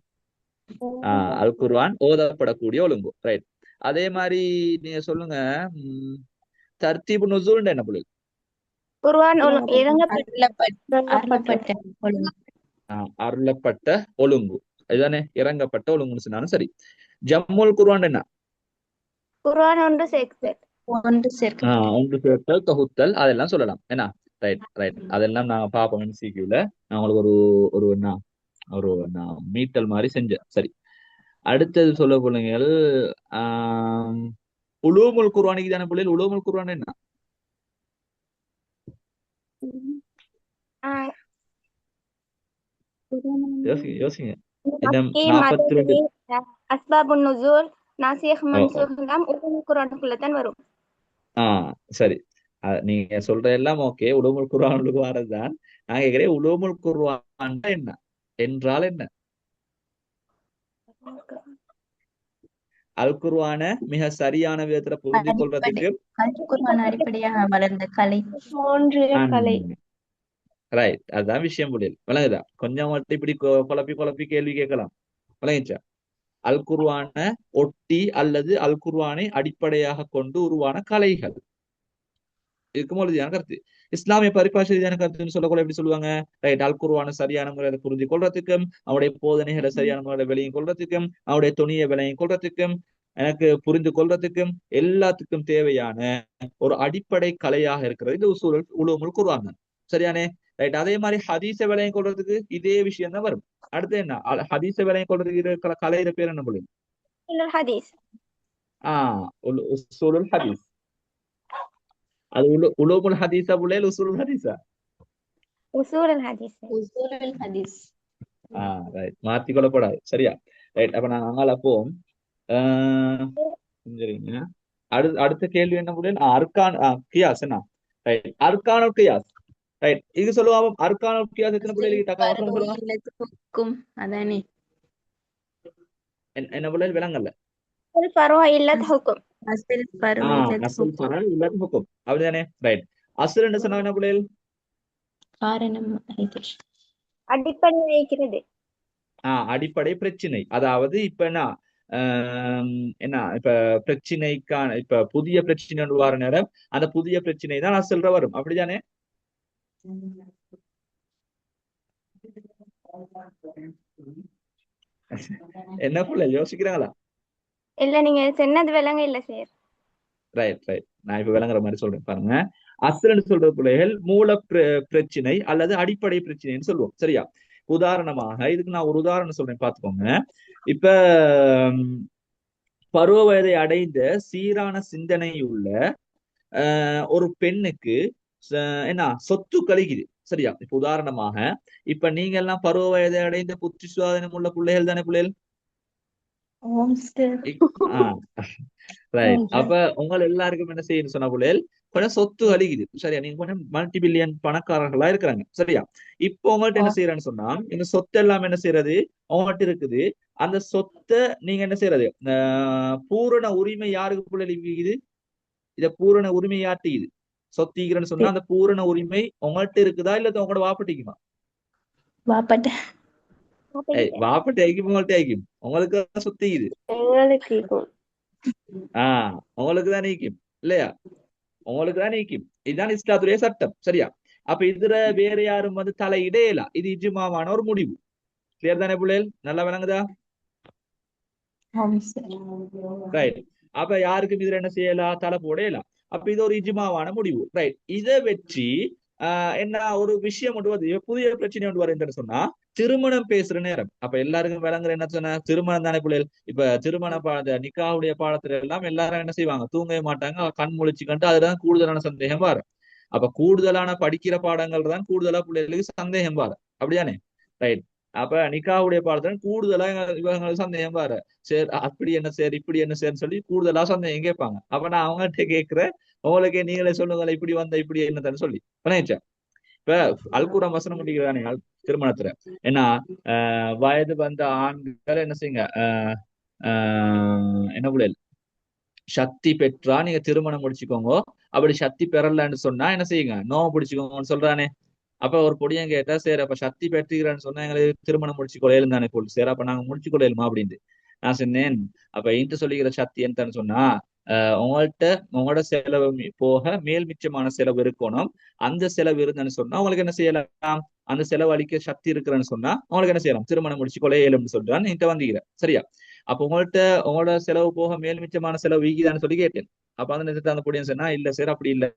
அல் குர்ஆன் ஓதப்படக்கூடிய ஒழுங்கு. ரைட். அதே மாதிரி நீங்க சொல்லுங்க, தர்தீபு நுசூல் என்ன புள்ளை? குர்ஆன் அருளப்பட்ட ஒழுங்கு. இதுதானே இறங்கப்பட்ட ஒழுங்குன்னு சொன்னாலும் சரி. ஜம்முல் குர்ஆன் என்ன? குர்ஆன் ஒன்று சேர்த்தல். ஒன்று சேர்க்க ஒன்று சேர்த்தல், தொகுத்தல், அதெல்லாம் சொல்லலாம் என்ன. ரைட் ரைட், அதெல்லாம் நாங்க பார்ப்போம் MCQ-ல. நான் உங்களுக்கு ஒரு ஒரு என்ன ஒரு மீட்டல் மாதிரி செஞ்சேன். சரி, அடுத்தது சொல்ல பிள்ளைங்கள் உலூமுல் குர்ஆனுக்கு தானே பிள்ளைகள். உலூமுல் குர்ஆன் என்ன? ஆஹ் யோசிங்க யோசிங்க. இந்த மக்கி 42 மதனி அஸ்பாபுன் நுசூல் நாசியக் மன்சூக் எல்லாம் உலூமுல் குர்ஆனுக்குள்ள தான் வரும். சரி, நீங்க சொல்ற எல்லாம் ஓகே, உலூமுல் குர்ஆனுக்கு வரதுதான். நான் கேட்கிறேன், உலூமுல் குர்ஆன் என்ன என்றால் என்ன? அல் குர்ஆன மிக சரியான விதத்துல புரிஞ்சு கொள்றதுக்கு அல்குர்ஆன் அடிப்படையாக வளர்ந்த கலை. தோன்றிய கலை. ரைட், அதுதான் விஷயம் புரியல. விளங்குதா? கொஞ்சம் மட்டும் இப்படி குழப்பி குழப்பி கேள்வி கேட்கலாம். விளங்கிச்சா? அல் குர்ஆன ஒட்டி அல்லது அல் குர்ஆனை அடிப்படையாக கொண்டு உருவான கலைகள். இதுக்கு மொழியான கருத்து. இஸ்லாமிய பரிபாஷை ரீதியான கருத்துன்னு சொல்லக்கூட எப்படி சொல்லுவாங்க? ரைட், அல் குர்ஆனை சரியான முறையில புரிஞ்சு கொள்றதுக்கும், அவருடைய போதனைகளை சரியான முறையில விளையும் கொள்றதுக்கும், அவருடைய துணியை விளையும் கொள்றதுக்கும், எனக்கு புரிந்து கொள்றதுக்கும் எல்லாத்துக்கும் தேவையான ஒரு அடிப்படை கலையாக இருக்கிறது இந்த உலூமுல் குர்ஆன் தான். சரியானே? ரைட், அதே மாதிரி ஹதீஸை விளையும் கொள்றதுக்கு இதே விஷயம் தான் வரும். அடுத்து என்ன? ஹதீஸை விளையும் கொள்றதுக்கு இருக்கிற கலையிற பேர் என்ன போல? ஹதீஸ். உஸூலுல் ஹதீஸ். அது உலூமுல் ஹதீஸா புள்ளையில் உஸூலுல் ஹதீஸா? உஸூலுல் ஹதீஸ். உஸூலுல் ஹதீஸ். ரைட், மாத்தி கொள்ளப்படாது. சரியா? ரைட், அப்ப நாங்க அங்கால போவோம். சரிங்க, அடுத்த கேள்வி என்ன புள்ளையில்? அர்கான் கியாஸ் என்ன? ரைட், அர்கானுல் கியாஸ். ரைட், இது சொல்லுவாங்க. அர்கானுல் கியாஸ் எத்தனை புள்ளைகளுக்கு டக்கா வசனம் சொல்லுவாங்க? அதானே என்ன புள்ளையில் விளங்கல்ல? அல் ஃபர்உ இல்லத் ஹுக்கும். அஸ்ல் ஃபர்உ அஸ்ல் ஃபர்உ இல்லத் ஹுக்கும். அப்படிதானே? ரைட், அஸ்ல் என்ன சொன்னா என்ன புள்ளையில்? காரணம் அடிப்படை வைக்கிறது. அடிப்படை பிரச்சனை. அதாவது இப்ப என்ன இப்ப பிரச்சனைக்கான இப்ப புதிய பிரச்சனை வர நேரம் அந்த புதிய பிரச்சனை தான் அசல்ற வரும். அப்படிதானே? என்ன புள்ள யோசிக்கிறாங்களா? இல்ல, நீங்க சொன்னது விளங்க இல்ல சார். ரைட் ரைட், நான் இப்ப விளங்குற மாதிரி சொல்றேன் பாருங்க. அசல்னு சொல்ற பிள்ளைகள் மூல பிரச்சனை அல்லது அடிப்படை பிரச்சனைன்னு சொல்லுவோம். சரியா? உதாரணமாக இதுக்கு நான் ஒரு உதாரணம் சொல்றேன், பாத்துக்கோங்க. இப்ப பருவ வயதை அடைந்த சீரான சிந்தனை உள்ள ஒரு பெண்ணுக்கு என்ன சொத்து கழிக்குது. சரியா? இப்ப உதாரணமாக இப்ப நீங்க எல்லாம் பருவ வயதை அடைந்த புத்தி சுவாதனம் உள்ள பிள்ளைகள் தானே பிள்ளைகள்? ரைட், அப்ப உங்க எல்லாருக்கும் என்ன செய்யணும் சொன்ன பிள்ளைகள் கொஞ்சம் சொத்து அழிக்குது. சரியா? நீங்க கொஞ்சம் மல்டி பில்லியன் பணக்காரர்களா இருக்கிறாங்க. சரியா? இப்போ உங்கள்ட்ட என்ன செய்யறேன்னு சொன்னா, இந்த சொத்து எல்லாம் என்ன செய்யறது உங்கள்ட்ட இருக்குது. அந்த சொத்தை நீங்க என்ன செய்யறது, பூரண உரிமை யாருக்கு பிள்ளைகள் இருக்குது? இத பூரண உரிமை யாட்டிக்குது சொத்தீகிறன்னு சொன்னா அந்த பூரண உரிமை உங்கள்ட்ட இருக்குதா இல்ல உங்களோட வாப்பட்டிக்குமா? வாப்பட்டி ஐக்கும் உங்கள்ட்ட ஐக்கும் உங்களுக்கு சொத்திக்குது. உங்களுக்கு தான் நீக்கும் இல்லையா? உங்களுக்கு தான் நீக்கும். இதுதான் இஸ்லாத்துடைய சட்டம். சரியா? அப்ப இதுல வேற யாரும் தலையிடையல. இது இஜ்மாவான ஒரு முடிவு. கிளியர் தானே பிள்ளைகள்? நல்லா விளங்குதா? ரைட், அப்ப யாருக்கும் இதுல என்ன செய்யலாம்? தலை போடையலாம். அப்ப இது ஒரு இஜ்மாவான முடிவு. ரைட், இதை வச்சு என்ன ஒரு விஷயம் கொண்டு வருது, புதிய பிரச்சனை கொண்டு வருதுன்னு சொன்னா திருமணம் பேசுற நேரம். அப்ப எல்லாருக்கும் விளங்குற என்ன சொன்ன, திருமணம் தானே பிள்ளைகள். இப்ப திருமண நிக்காவுடைய பாடத்துல எல்லாம் எல்லாரும் என்ன செய்வாங்க, தூங்கவே மாட்டாங்க, கண் முழிச்சுக்கிட்டு. அதுதான் கூடுதலான சந்தேகம் வரும். அப்ப கூடுதலான படிக்கிற பாடங்கள் தான் கூடுதலா பிள்ளைகளுக்கு சந்தேகம் வரும். அப்படியானே? ரைட், அப்ப நிக்காவுடைய பாடத்துல கூடுதலா இவங்களுக்கு சந்தேகம் பாரு. சரி, அப்படி என்ன சார், இப்படி என்ன சார்ன்னு சொல்லி கூடுதலா சந்தேகம் கேட்பாங்க. அப்ப நான் அவங்ககிட்ட கேட்கிறேன், உங்களுக்கே நீங்களே சொல்லுங்களேன், இப்படி வந்த இப்படி என்னன்னு சொல்லி. பண்ணிச்சா? இப்ப அல்குரான் வசனம் முடிக்கிறானே திருமணத்துல ஏன்னா வயது வந்த ஆண்கள் என்ன செய்யுங்க, என்ன பிள்ளைகள் சக்தி பெற்றா நீங்க திருமணம் முடிச்சுக்கோங்க. அப்படி சக்தி பெறலன்னு சொன்னா என்ன செய்யுங்க, நோவு பிடிச்சுக்கோங்கன்னு சொல்றானே. அப்ப ஒரு பொடியன் கேட்டா, சரி அப்ப சக்தி பெற்றுகிறேன்னு சொன்னா எங்களுக்கு திருமணம் முடிச்சு கொள்ளையிலும் தானே போட்டு, சரி அப்ப நாங்க முடிச்சு கொள்ளையிலுமா அப்படின்ட்டு நான் சொன்னேன். அப்ப இன்ட்டு சொல்லிக்கிற சக்தி என்னன்னு சொன்னா, உங்களோட செலவு போக மேல் மிச்சமான செலவு இருக்கணும். அந்த செலவு இருந்தேன்னு சொன்னா உங்களுக்கு என்ன செய்யலாம், அந்த செலவு அளிக்க சக்தி இருக்கிறேன்னு சொன்னா உங்களுக்கு என்ன செய்யலாம், திருமணம் முடிச்சு கொள்ளையிலும்னு சொல்றான்னு இன்ட்டு வந்தீங்க. சரியா? அப்ப உங்களோட செலவு போக மேல் மிச்சமான செலவு வீகிதான்னு சொல்லி கேட்டேன். அப்ப அந்த நேரத்தை அந்த பொடியன் சொன்னா இல்ல சார் அப்படி இல்லை.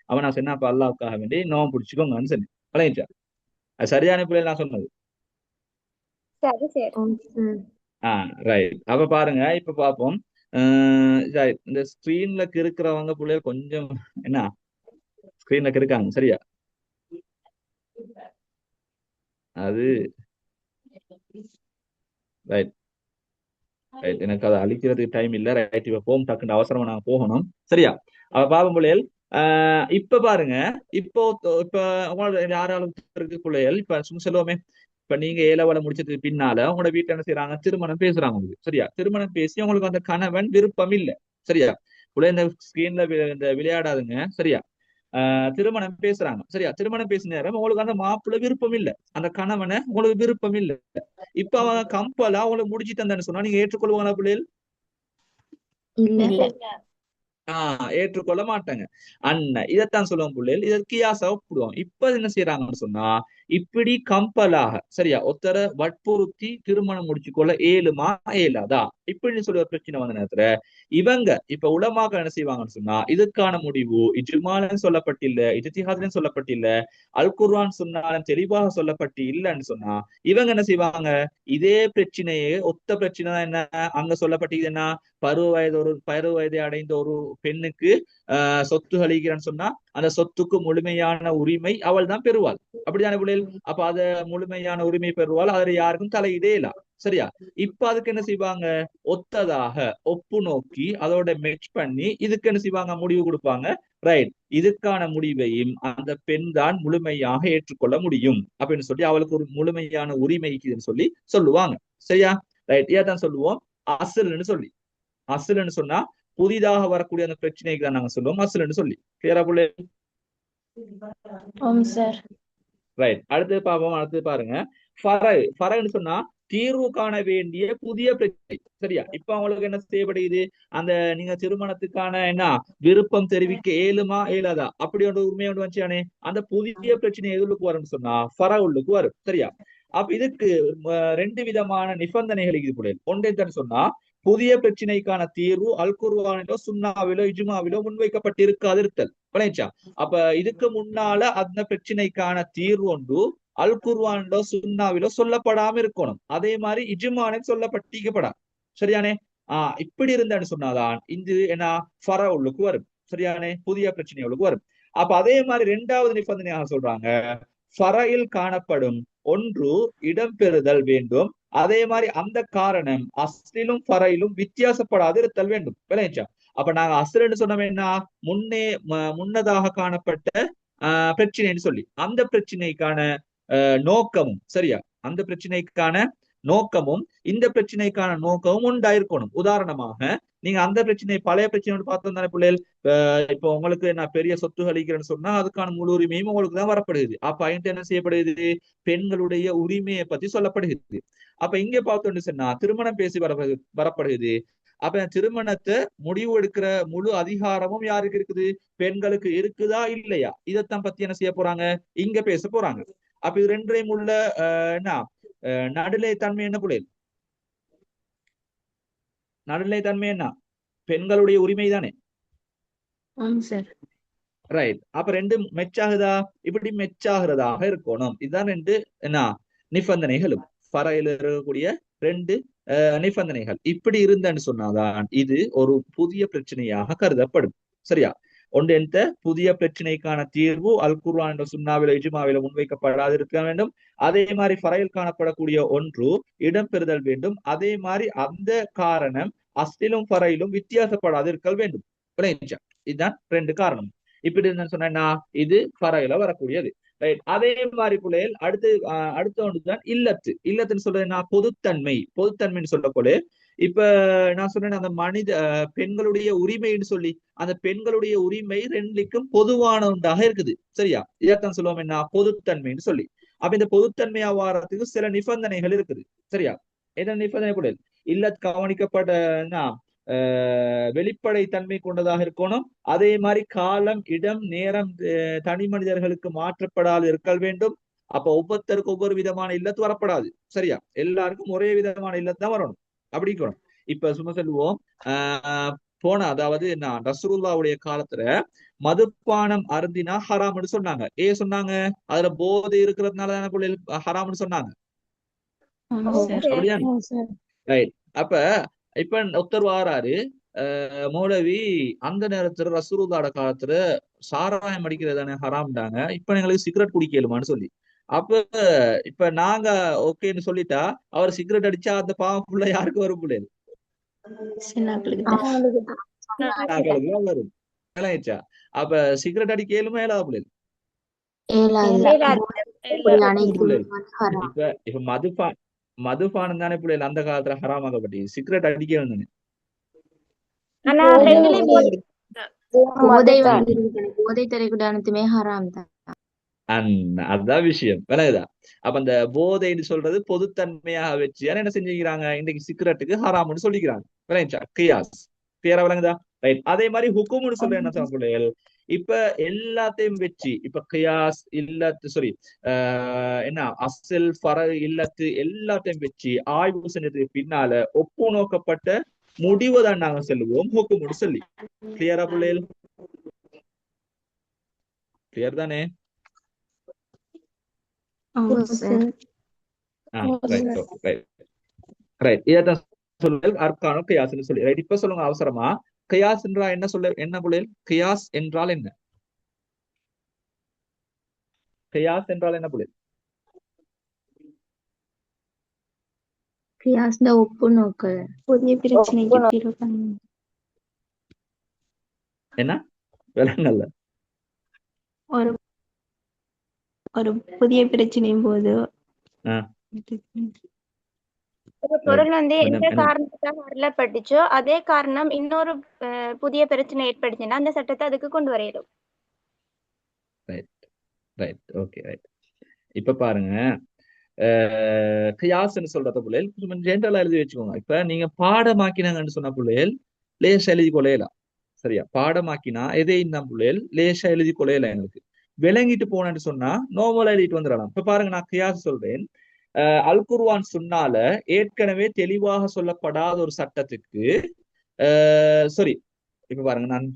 அவன் நான் சொன்னா அப்ப அல்லாவுக்காக வேண்டி நோம் பிடிச்சிக்கோங்கன்னு சொன்னேன். விளையாச்சா அது சரியான பிள்ளை நான் சொன்னது. சரி சரி. ஓம் சார். ரைட். அப்ப பாருங்க இப்ப பாப்போம். இந்த ஸ்கிரீன்ல இருக்கிறவங்க பிள்ளைய கொஞ்சம் என்ன ஸ்கிரீன்ல இருக்காங்க சரியா? அது ரைட் ரைட். எனக்கு அதை அழிக்கிறதுக்கு டைம் இல்ல. ரைட். இப்ப போகும் டக்குன்னு அவசரமா நாங்க போகணும் சரியா? அவ பாவம் பிள்ளைகள் இப்ப பாருங்க. இப்போ இப்ப உங்களோட யாராலும் இருக்கு பிள்ளைகள் இப்ப சும்மா சொல்லுவோமே. இப்ப நீங்க ஏலவலை முடிச்சதுக்கு பின்னால உங்களோட வீட்டுல என்ன செய்யறாங்க, திருமணம் பேசுறாங்க உங்களுக்கு சரியா? திருமணம் பேசி உங்களுக்கு அந்த கணவன் விருப்பம் இல்லை சரியா? பிள்ளை இந்த ஸ்கிரீன்ல இந்த விளையாடாதுங்க சரியா? திருமணம் பேசுறாங்க சரியா? திருமணம் பேசின நேரம் உங்களுக்கு அந்த மாப்பிள்ளை விருப்பம் இல்லை, அந்த கணவனை உங்களுக்கு விருப்பம் இல்லை. இப்ப அவங்க கம்பலா உங்களுக்கு முடிச்சு தந்தான்னு சொன்னா நீங்க ஏற்றுக்கொள்வாங்களா பிள்ளைகள்? இல்ல. ஏற்றுக்கொள்ள மாட்டாங்க. அண்ணன் இதைத்தான் சொல்லுவோம் பிள்ளைகள். இதற்கு கியாசா ஒப்பிடுவோம். இப்ப என்ன செய்யறாங்கன்னு சொன்னா இப்படி கம்பலாக சரியா ஒருத்தர வற்புறுத்தி திருமணம் முடிச்சு கொள்ள ஏழுமா ஏலாதா இப்படின்னு சொல்லி ஒரு பிரச்சனை வந்த நேரத்துல இவங்க இப்ப உலமாக என்ன செய்வாங்கன்னு சொன்னா இதுக்கான முடிவு இஜ்மாலும் சொல்லப்பட்டில்ல, இஜ்திஹாத்லயும் சொல்லப்பட்டில்ல, அல் குர்ஆன் சுன்னாலும் தெளிவாக சொல்லப்பட்டு இல்லைன்னு சொன்னா இவங்க என்ன செய்வாங்க, இதே பிரச்சனையே ஒத்த பிரச்சனை தான் என்ன அங்க சொல்லப்பட்டது என்ன, பருவ வயதை அடைந்த ஒரு பெண்ணுக்கு சொத்து அளிக்கிறான்னு சொன்னா அந்த சொத்துக்கு முழுமையான உரிமை அவள் தான் பெறுவாள் அப்படித்தானே பிள்ளைகள்? அப்ப அத முழுமையான உரிமை பெறுவாள், அதுல யாருக்கும் தலையிடே இல்ல சரியா? இப்ப அதுக்கு என்ன செய்வாங்க, ஒத்ததாக ஒப்பு நோக்கி அதோட மெச் பண்ணி இதுக்கு என்ன செய்வாங்க, முடிவு கொடுப்பாங்க. ரைட். இதுக்கான முடிவையும் அந்த பெண் தான் முழுமையாக ஏற்றுக்கொள்ள முடியும் அப்படின்னு சொல்லி அவளுக்கு ஒரு முழுமையான உரிமைக்குன்னு சொல்லி சொல்லுவாங்க சரியா? ரைட். ஏதான் சொல்லுவோம் அசல்னு சொல்லி. அசல்னு சொன்னா புதிதாக வரக்கூடிய அந்த பிரச்சனைக்கு தான் நாங்க சொல்லுவோம் அசல்னு சொல்லி. கிளியரா பிள்ளை? ஓம் சார். ரைட். அடுத்து பாப்போம். அடுத்து பாருங்க ஃபரன்னு சொன்னா தீர்வு காண வேண்டிய புதிய பிரச்சனை சரியா? இப்ப அவங்களுக்கு என்ன செய்யப்படுகிறது, அந்த நீங்க திருமணத்துக்கான என்ன விருப்பம் தெரிவிக்க ஏழுமா ஏலாதா அப்படி ஒன்று உண்மை ஒன்று வச்சானே அந்த புதிய பிரச்சனை எதுக்கு வரும்னு சொன்னா ஃபர உள்ளுக்கு வரும் சரியா? அப்ப இதுக்கு ரெண்டு விதமான நிபந்தனைகள் இருக்குது போல. ஒன்றை தான் சொன்னா புதிய பிரச்சனைக்கான தீர்வு அல் குர்ஆனிலோ சுன்னாவிலோ இஜ்மாவிலோ முன்வைக்கப்பட்டிருக்காது இருத்தல் விளைச்சா? அப்ப இதுக்கு முன்னால அந்த பிரச்சனைக்கான தீர்வு ஒன்று அல் குர்ஆனிலோ சுன்னாவிலோ சொல்லப்படாம இருக்கணும், அதே மாதிரி இஜ்மானில் சொல்லப்பட்டிக்கப்படாது சரியானே? இப்படி இருந்தான்னு சொன்னாதான் இது என்ன ஃபர உள்ளுக்கு வரும் சரியானே? புதிய பிரச்சனை உள்ளுக்கு வரும். அப்ப அதே மாதிரி இரண்டாவது நிபந்தனையாக சொல்றாங்க ஃபரையில் காணப்படும் ஒன்று இடம்பெறுதல் வேண்டும், அதே மாதிரி அந்த காரணம் அஸ்லிலும் ஃபரையிலும் வித்தியாசப்படாது இருத்தல் வேண்டும் விளைச்சா? அப்ப நாங்க அஸ்லுன்னு சொன்னோம் என்ன முன்னதாக காணப்பட்ட பிரச்சனைன்னு சொல்லி அந்த பிரச்சனைக்கான நோக்கமும் சரியா, அந்த பிரச்சனைக்கான நோக்கமும் இந்த பிரச்சனைக்கான நோக்கமும் உண்டாயிருக்கணும். உதாரணமாக நீங்க அந்த பிரச்சனை பழைய பிரச்சனை பார்த்தோம் தானே பிள்ளைகள்? இப்போ உங்களுக்கு நான் பெரிய சொத்து அளிக்கிறேன்னு சொன்னா அதுக்கான முழு உரிமையும் உங்களுக்கு தான் வரப்படுகிறது. அப்ப அயின்ட்டு என்ன செய்யப்படுகிறது, பெண்களுடைய உரிமையை பத்தி சொல்லப்படுகிறது. அப்ப இங்க பார்த்தோன்னு சொன்னா திருமணம் பேசி வரப்படுகிறது. அப்ப திருமணத்தை முடிவு எடுக்கிற முழு அதிகாரமும் யாருக்கு இருக்குது, பெண்களுக்கு இருக்குதா இல்லையா, இதைத்தான் பத்தி என்ன செய்ய போறாங்க இங்க பேச போறாங்க. அப்ப இது ரெண்டையும் உள்ள என்ன நடுநிலை தன்மை என்ன பிள்ளைகள்? நடுநிலை தன்மை என்ன, பெண்களுடைய உரிமை தானே? ரைட். அப்ப ரெண்டு மெச்சாகுதா, இப்படி மெச்சாகிறதாக இருக்கணும். இதுதான் ரெண்டு என்ன நிபந்தனைகளும் ஃபரையில் இருக்கக்கூடிய ரெண்டு நிபந்தனைகள். இப்படி இருந்தன்னு சொன்னாதான் இது ஒரு புதிய பிரச்சனையாக கருதப்படும் சரியா? ஒன்று எந்த புதிய பிரச்சனைக்கான தீர்வு அல் குர்ஆன் என்ற சுன்னாவில இஜ்மாவில முன்வைக்கப்படாது இருக்க வேண்டும், அதே மாதிரி ஃபரையில் காணப்படக்கூடிய ஒன்று இடம்பெறுதல் வேண்டும், அதே மாதிரி அந்த காரணம் அஸ்லிலும் ஃபரையிலும் வித்தியாசப்படாது இருக்க வேண்டும். இதுதான் ரெண்டு காரணம். இப்படி இருந்தேன்னு சொன்னா இது ஃபரையில வரக்கூடியது. ரைட். அதே மாதிரி பிள்ளைகள் அடுத்த ஒன்றுதான் இல்லத்துன்னு சொல்றது என்ன, பொதுத்தன்மைன்னு சொல்லக்கூட இப்ப நான் சொன்னேன் அந்த மனித பெண்களுடைய உரிமைன்னு சொல்லி அந்த பெண்களுடைய உரிமை ரெண்டுக்கும் பொதுவான ஒன்றாக இருக்குது சரியா? இதைத்தான் சொல்லுவோம் என்ன பொதுத்தன்மைன்னு சொல்லி. அப்ப இந்த பொதுத்தன்மையா வாரத்துக்கு சில நிபந்தனைகள் இருக்குது சரியா? என்ன நிபந்தனை கூட இல்லத் கவனிக்கப்பட்ட வெளிப்படை தன்மை கொண்டதாக இருக்கணும், அதே மாதிரி காலம் இடம் நேரம் தனி மனிதர்களுக்கு மாற்றப்படாது இருக்க வேண்டும். அப்ப ஒவ்வொருத்தருக்கும் ஒவ்வொரு விதமான இல்லத்து வரப்படாது சரியா? எல்லாருக்கும் ஒரே விதமான இல்லத்து தான் வரணும். அப்படி இருக்கணும். இப்ப சும்மா சொல்லுவோம் போன அதாவது என்ன ரசூலுல்லாவுடைய காலத்துல மதுபானம் அருந்தினா ஹராம்னு சொன்னாங்க. சொன்னாங்க அதுல போதை இருக்கிறதுனால தானே பிள்ளைகள் ஹராம்னு சொன்னாங்க. அப்படிதானே? ரைட். அப்ப இப்ப ஒருத்தர் வாராரு மௌலவி அந்த நேரத்துல ரசூலுல்லாஹ்வோட காலத்துல சாராயம் அடிக்கிறது தானே ஹராம்டாங்க, இப்ப எங்களுக்கு சிகரெட் குடிக்கலுமான்னு சொல்லி. அப்ப இப்ப நாங்க ஓகேன்னு சொல்லிட்டா அவர் சிகரெட் அடிச்சா அந்த பாவம் புள்ள யாருக்கு வரும்? பிள்ளைகள் வரும். அப்ப சிகரெட் அடிக்க இயலுமா இயலாத பிள்ளைகள்? இப்ப மதுபானம் தானே பிள்ளைகள் அந்த காலத்துல ஹராமாக்கப்பட்டு சிகரெட் அடிக்க தானே. போதை தரக்கூடாதுமே ஹராம் தான். அதான் விஷயம் விலகுதா? அப்ப அந்த போதைன்னு சொல்றது பொதுத்தன்மையாக வச்சு என்ன செஞ்சுக்கிறாங்க, இன்னைக்கு சிகரெட்டுக்கு ஹராம்னு சொல்லிக்கிறாங்க. விளங்குச்சா? கியாஸ் கிளியரா விளங்குதா? ரைட். அதே மாதிரி ஹுக்கும்னு சொல்ற என்ன சொன்ன பிள்ளைகள், இப்ப எல்லாத்தையும் வச்சு இப்ப கியாஸ் இல்லத்து சாரி என்ன அசல் ஃபர இல்லத்து எல்லாத்தையும் வச்சு ஆய்வு செஞ்சதுக்கு பின்னால ஒப்பு நோக்கப்பட்ட முடிவு தான் நாங்க சொல்லுவோம் ஹுக்கும்னு சொல்லி. கிளியரா பிள்ளைகள்? கிளியர் தானே? அர்க்கானோ கியாஸ்னு சொல்லி. ரைட். இப்ப சொல்லுங்க அவசரமா, கியாஸ் என்றால் என்ன சொல்ல என்ன பிள்ளைகள்? கியாஸ் என்றால் என்ன? கியாஸ் என்றால் என்ன பிள்ளைகள்? கியாஸ்ல ஒப்பு நோக்கல் புதிய பிரச்சனைக்கு தீர்வு காணும். என்ன விளங்கல்ல? ஒரு ஒரு புதிய பிரச்சனையும் போது ஒரு பொருள் வந்து எந்த காரணத்துக்காக அருளப்பட்டுச்சோ அதே காரணம் இன்னொரு புதிய பிரச்சனை ஏற்பட்டுச்சுன்னா அந்த சட்டத்தை அதுக்கு கொண்டு வரையிடும். இப்ப பாருங்க, கியாஸ்ன்னு சொல்றத பிள்ளைகள் ஜென்ரலா எழுதி வச்சுக்கோங்க. இப்ப நீங்க பாடமாக்கினாங்கன்னு சொன்ன பிள்ளைகள் லேசா எழுதி கொள்ளையலாம். சரியா? பாடமாக்கினா எதையும் தான் பிள்ளைகள் லேசா எழுதி கொள்ளையலாம். எங்களுக்கு விளங்கிட்டு போனேன்னு சொன்னா நோமலா எழுதிட்டு வந்துடலாம். இப்ப பாருங்க, நான் கியாஸ் சொல்றேன். அல் குர்ஆன் சுன்னால ஏற்கனவே தெளிவாக சொல்லப்படாத ஒரு சட்டத்துக்கு சாரி இப்ப பாருங்க, நான்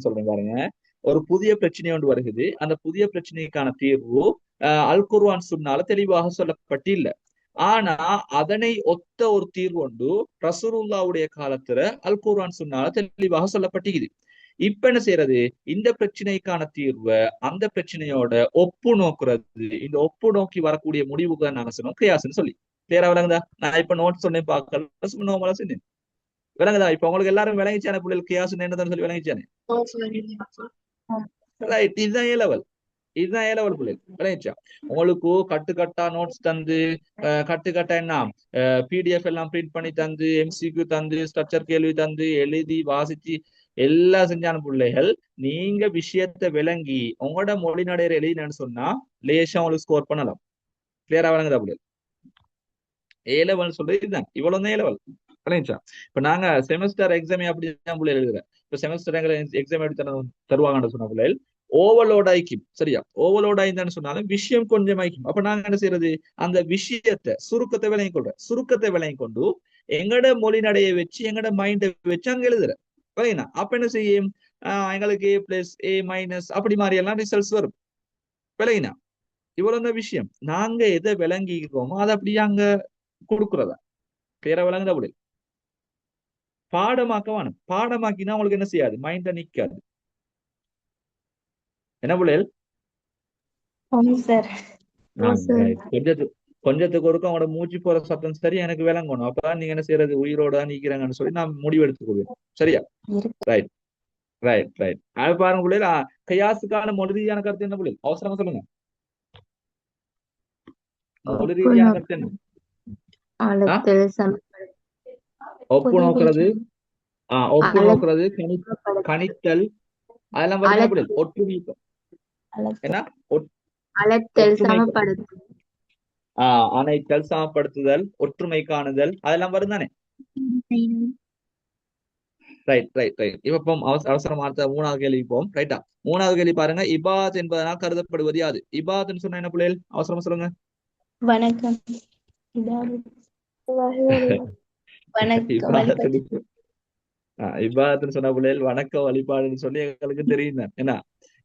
சொல்றேன் பாருங்க. ஒரு புதிய பிரச்சனை ஒன்று வருகிறது. அந்த புதிய பிரச்சனைக்கான தீர்வு அல் குர்ஆன் சுன்னால தெளிவாக சொல்லப்பட்டு இல்ல. ஆனா அதனை ஒத்த ஒரு தீர்வு ஒன்று ரசூலுல்லாஹ்வுடைய காலத்துல அல் குர்ஆன் சுன்னால தெளிவாக சொல்லப்பட்டிருக்குது. இப்ப என்ன செய்யறது, இந்த பிரச்சனைக்கான தீர்வை அந்த பிரச்சனையோட ஒப்பு நோக்குறது. இந்த ஒப்பு நோக்கி வரக்கூடிய முடிவுக்கு நாங்க சொன்னோம் கியாஸ்ன்னு சொல்லி. கிளியரா விளங்குதா? நான் இப்ப நோட் சொன்னேன் பார்க்கல சொன்னேன். விளங்குதா? இப்ப உங்களுக்கு எல்லாரும் விளங்கிச்சானே பிள்ளைகள் கியாஸ் என்னன்னு சொல்லி விளங்கிச்சானே? ரைட். இதுதான் ஏ லெவல். இதுதான் ஏ லெவல் பிள்ளைகள். விளங்கிச்சா? உங்களுக்கு கட்டுக்கட்டா நோட்ஸ் தந்து கட்டுக்கட்டா என்ன பிடிஎஃப் எல்லாம் பிரிண்ட் பண்ணி தந்து எம்சிக்யூ தந்து ஸ்ட்ரக்சர் கேள்வி தந்து எழுதி வாசிச்சு எல்லாம் செஞ்சான பிள்ளைகள் நீங்க விஷயத்தை விளங்கி உங்களோட மொழி நடையிற எழுதினு சொன்னா லேசா உங்களுக்கு ஸ்கோர் பண்ணலாம். கிளியரா விளங்குதா பிள்ளைகள்? ஏ லெவல் சொல்றது இதுதான். இவ்வளவுதான் ஏ லெவல். விளங்கிச்சா? இப்ப நாங்க செமஸ்டர் எக்ஸாமே அப்படிதான் பிள்ளைகள் எழுதுறேன். இப்ப செமஸ்டர் எக்ஸாம் எடுத்து தருவாங்கன்னு சொன்ன பிள்ளைகள் ஓவர்லோட் ஆயிக்கும். சரியா? ஓவர்லோட் ஆயிருந்தான்னு சொன்னாலும் விஷயம் கொஞ்சம் ஆயிக்கும். அப்ப நாங்க என்ன செய்யறது, அந்த விஷயத்தை சுருக்கத்தை விளங்கி கொள்றேன். சுருக்கத்தை விளங்கி கொண்டு எங்கட மொழி நடையை வச்சு எங்கட மைண்டை வச்சு அங்க எழுதுறேன். விளங்கினா? அப்ப என்ன செய்யும், எங்களுக்கு A+, A- அப்படி மாதிரி எல்லாம் ரிசல்ட்ஸ் வரும். விளங்கினா? இவ்வளவு விஷயம். நாங்க எதை விளங்கிக்கிறோமோ அதை அப்படியே அங்க கொடுக்குறதா. பேர விளங்குதா? அப்படி பாடமாக்க வேணும். பாடமாக்கினா உங்களுக்கு என்ன செய்யாது, மைண்ட நிக்காது. என்ன பிள்ளைகள்? கொஞ்சத்துக்கு ஒருக்க அவங்களோட மூச்சு போற சத்தம் சரியா எனக்கு விளங்கணும். அப்பதான் நீங்க என்ன செய்யறது, உயிரோட நீக்கிறாங்கன்னு சொல்லி நான் முடிவு எடுத்துக்கொள்வேன். சரியா? Right right right. அது பாருங்க பிள்ளைகள், கியாஸுக்கான மொழி ரீதியான கருத்து என்ன பிள்ளைகள்? அவசரமா சொல்லுங்க. மொழி ரீதியான கருத்து என்ன? ஒப்பு நோக்குறது, ஒப்பு நோக்குறது, கணித்தல், அதெல்லாம் பாத்தீங்கன்னா ஒற்றுமை என்ன அணைத்தல், சமப்படுத்துதல், ஒற்றுமை காணுதல், அதெல்லாம் வரும் தானே? Right right right. இப்ப அவசரமா மூணாவது கேள்வி போம். ரைட்டா? மூணாவது கேள்வி பாருங்க. இபாத் என்பதனால் கருதப்படுவது யாது? இபாத்ன்னு சொன்னா என்ன பிள்ளைகள்? அவசரமா சொல்லுங்க. வணக்கம். வணக்கம் இபாதத்துன்னு வழிபடு. இபாதத்துன்னு சொன்ன பிள்ளைகள் வணக்க வழிபாடுன்னு சொல்லி எங்களுக்கு தெரியும் தான். என்ன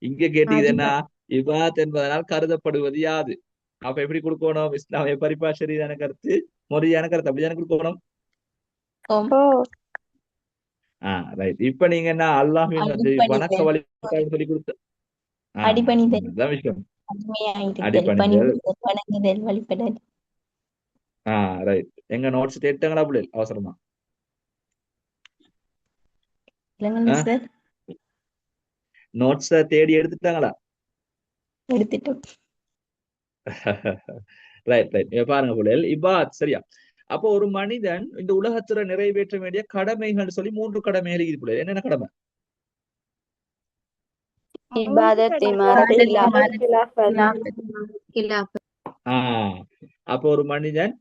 இங்க கேட்டீங்க என்ன அடிப்படை இபாத் என்பதனால் கருதப்படுவது யாது? அப்ப எப்படி கொடுக்கணும்? இஸ்லாமிய பரிபாஷரியான கருத்து, முறையான கருத்து அப்படிதானே கொடுக்கணும். ஓம் ஓ ரைட். இப்ப நீங்க என்ன அல்லாஹ்வின் வந்து வணக்க அடிபணிதல் வழிபாடு சொல்லி கொடுத்த அடிபணிதல் அதான் விஷயம். அடிமையாயிருத்தல் அடிப்பணிதல். பணிவுறுதல் வணங்குதல் வழிபடல். ரைட். எங்க நோட்ஸ் தேட்டாங்களா பிள்ளைகள் அவசரமா? இல்லைங்க சார் நோட்ஸ தேடி எடுத்துட்டாங்களா? எடுத்துட்டோம். Right right. பாருங்க பிள்ளைகள் இபாத் சரியா. அப்போ ஒரு மனிதன் இந்த உலகத்துல நிறைவேற்ற வேண்டிய கடமைகள் சொல்லி 3 கடமைகள் இருக்குது பிள்ளைகள். என்னென்ன கடமை? இபாதத் இமாரத் இபாதத், கிலாஃபத். கிலாஃபத். ஆஹ் அப்போ ஒரு மனிதன்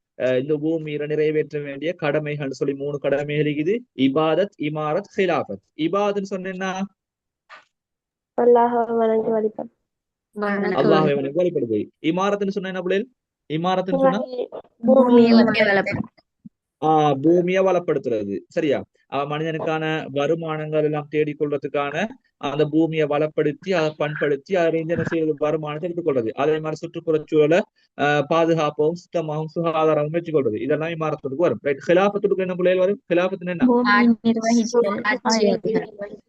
இந்த பூமியில நிறைவேற்ற வேண்டிய கடமைகள் சொல்லி 3 கடமைகள் இருக்குது. இபாதத் இமாரத் ஹிலாஃபத். இபாதத்னு சொன்னா அல்லாஹ் வணங்கி வழிபடு. வணக்க அல்லாஹ்வை வழிபாடு. வழிபடுவது. இமாரத்னு சொன்னா என்ன பிள்ளைகள்? இமாரத்னு சொன்னா பூமியை பூமியை வளப்படுத்து. பூமியை வளப்படுத்துறது சரியா. மனிதனுக்கான வருமானங்கள் எல்லாம் தேடிக்கொள்றதுக்கான அந்த பூமியை வளப்படுத்தி அதை பண்படுத்தி அதை என்ன செய்யறது? வருமானத்தை எடுத்துக்கொள்றது. அதே மாதிரி சுற்றுப்புறச் சூழலை பாதுகாப்பாகவும் சுத்தமாகவும் சுகாதாரமும் வச்சுக்கொள்றது. இதெல்லாம் இமாரத்துக்கு வரும். ரைட். ஹிலாபத்துக்கு என்ன பிள்ளைகள் வரும்? ஹிலாபத்து என்ன? பூமியை நிர்வகித்தல் ஆட்சி அதிகாரம்.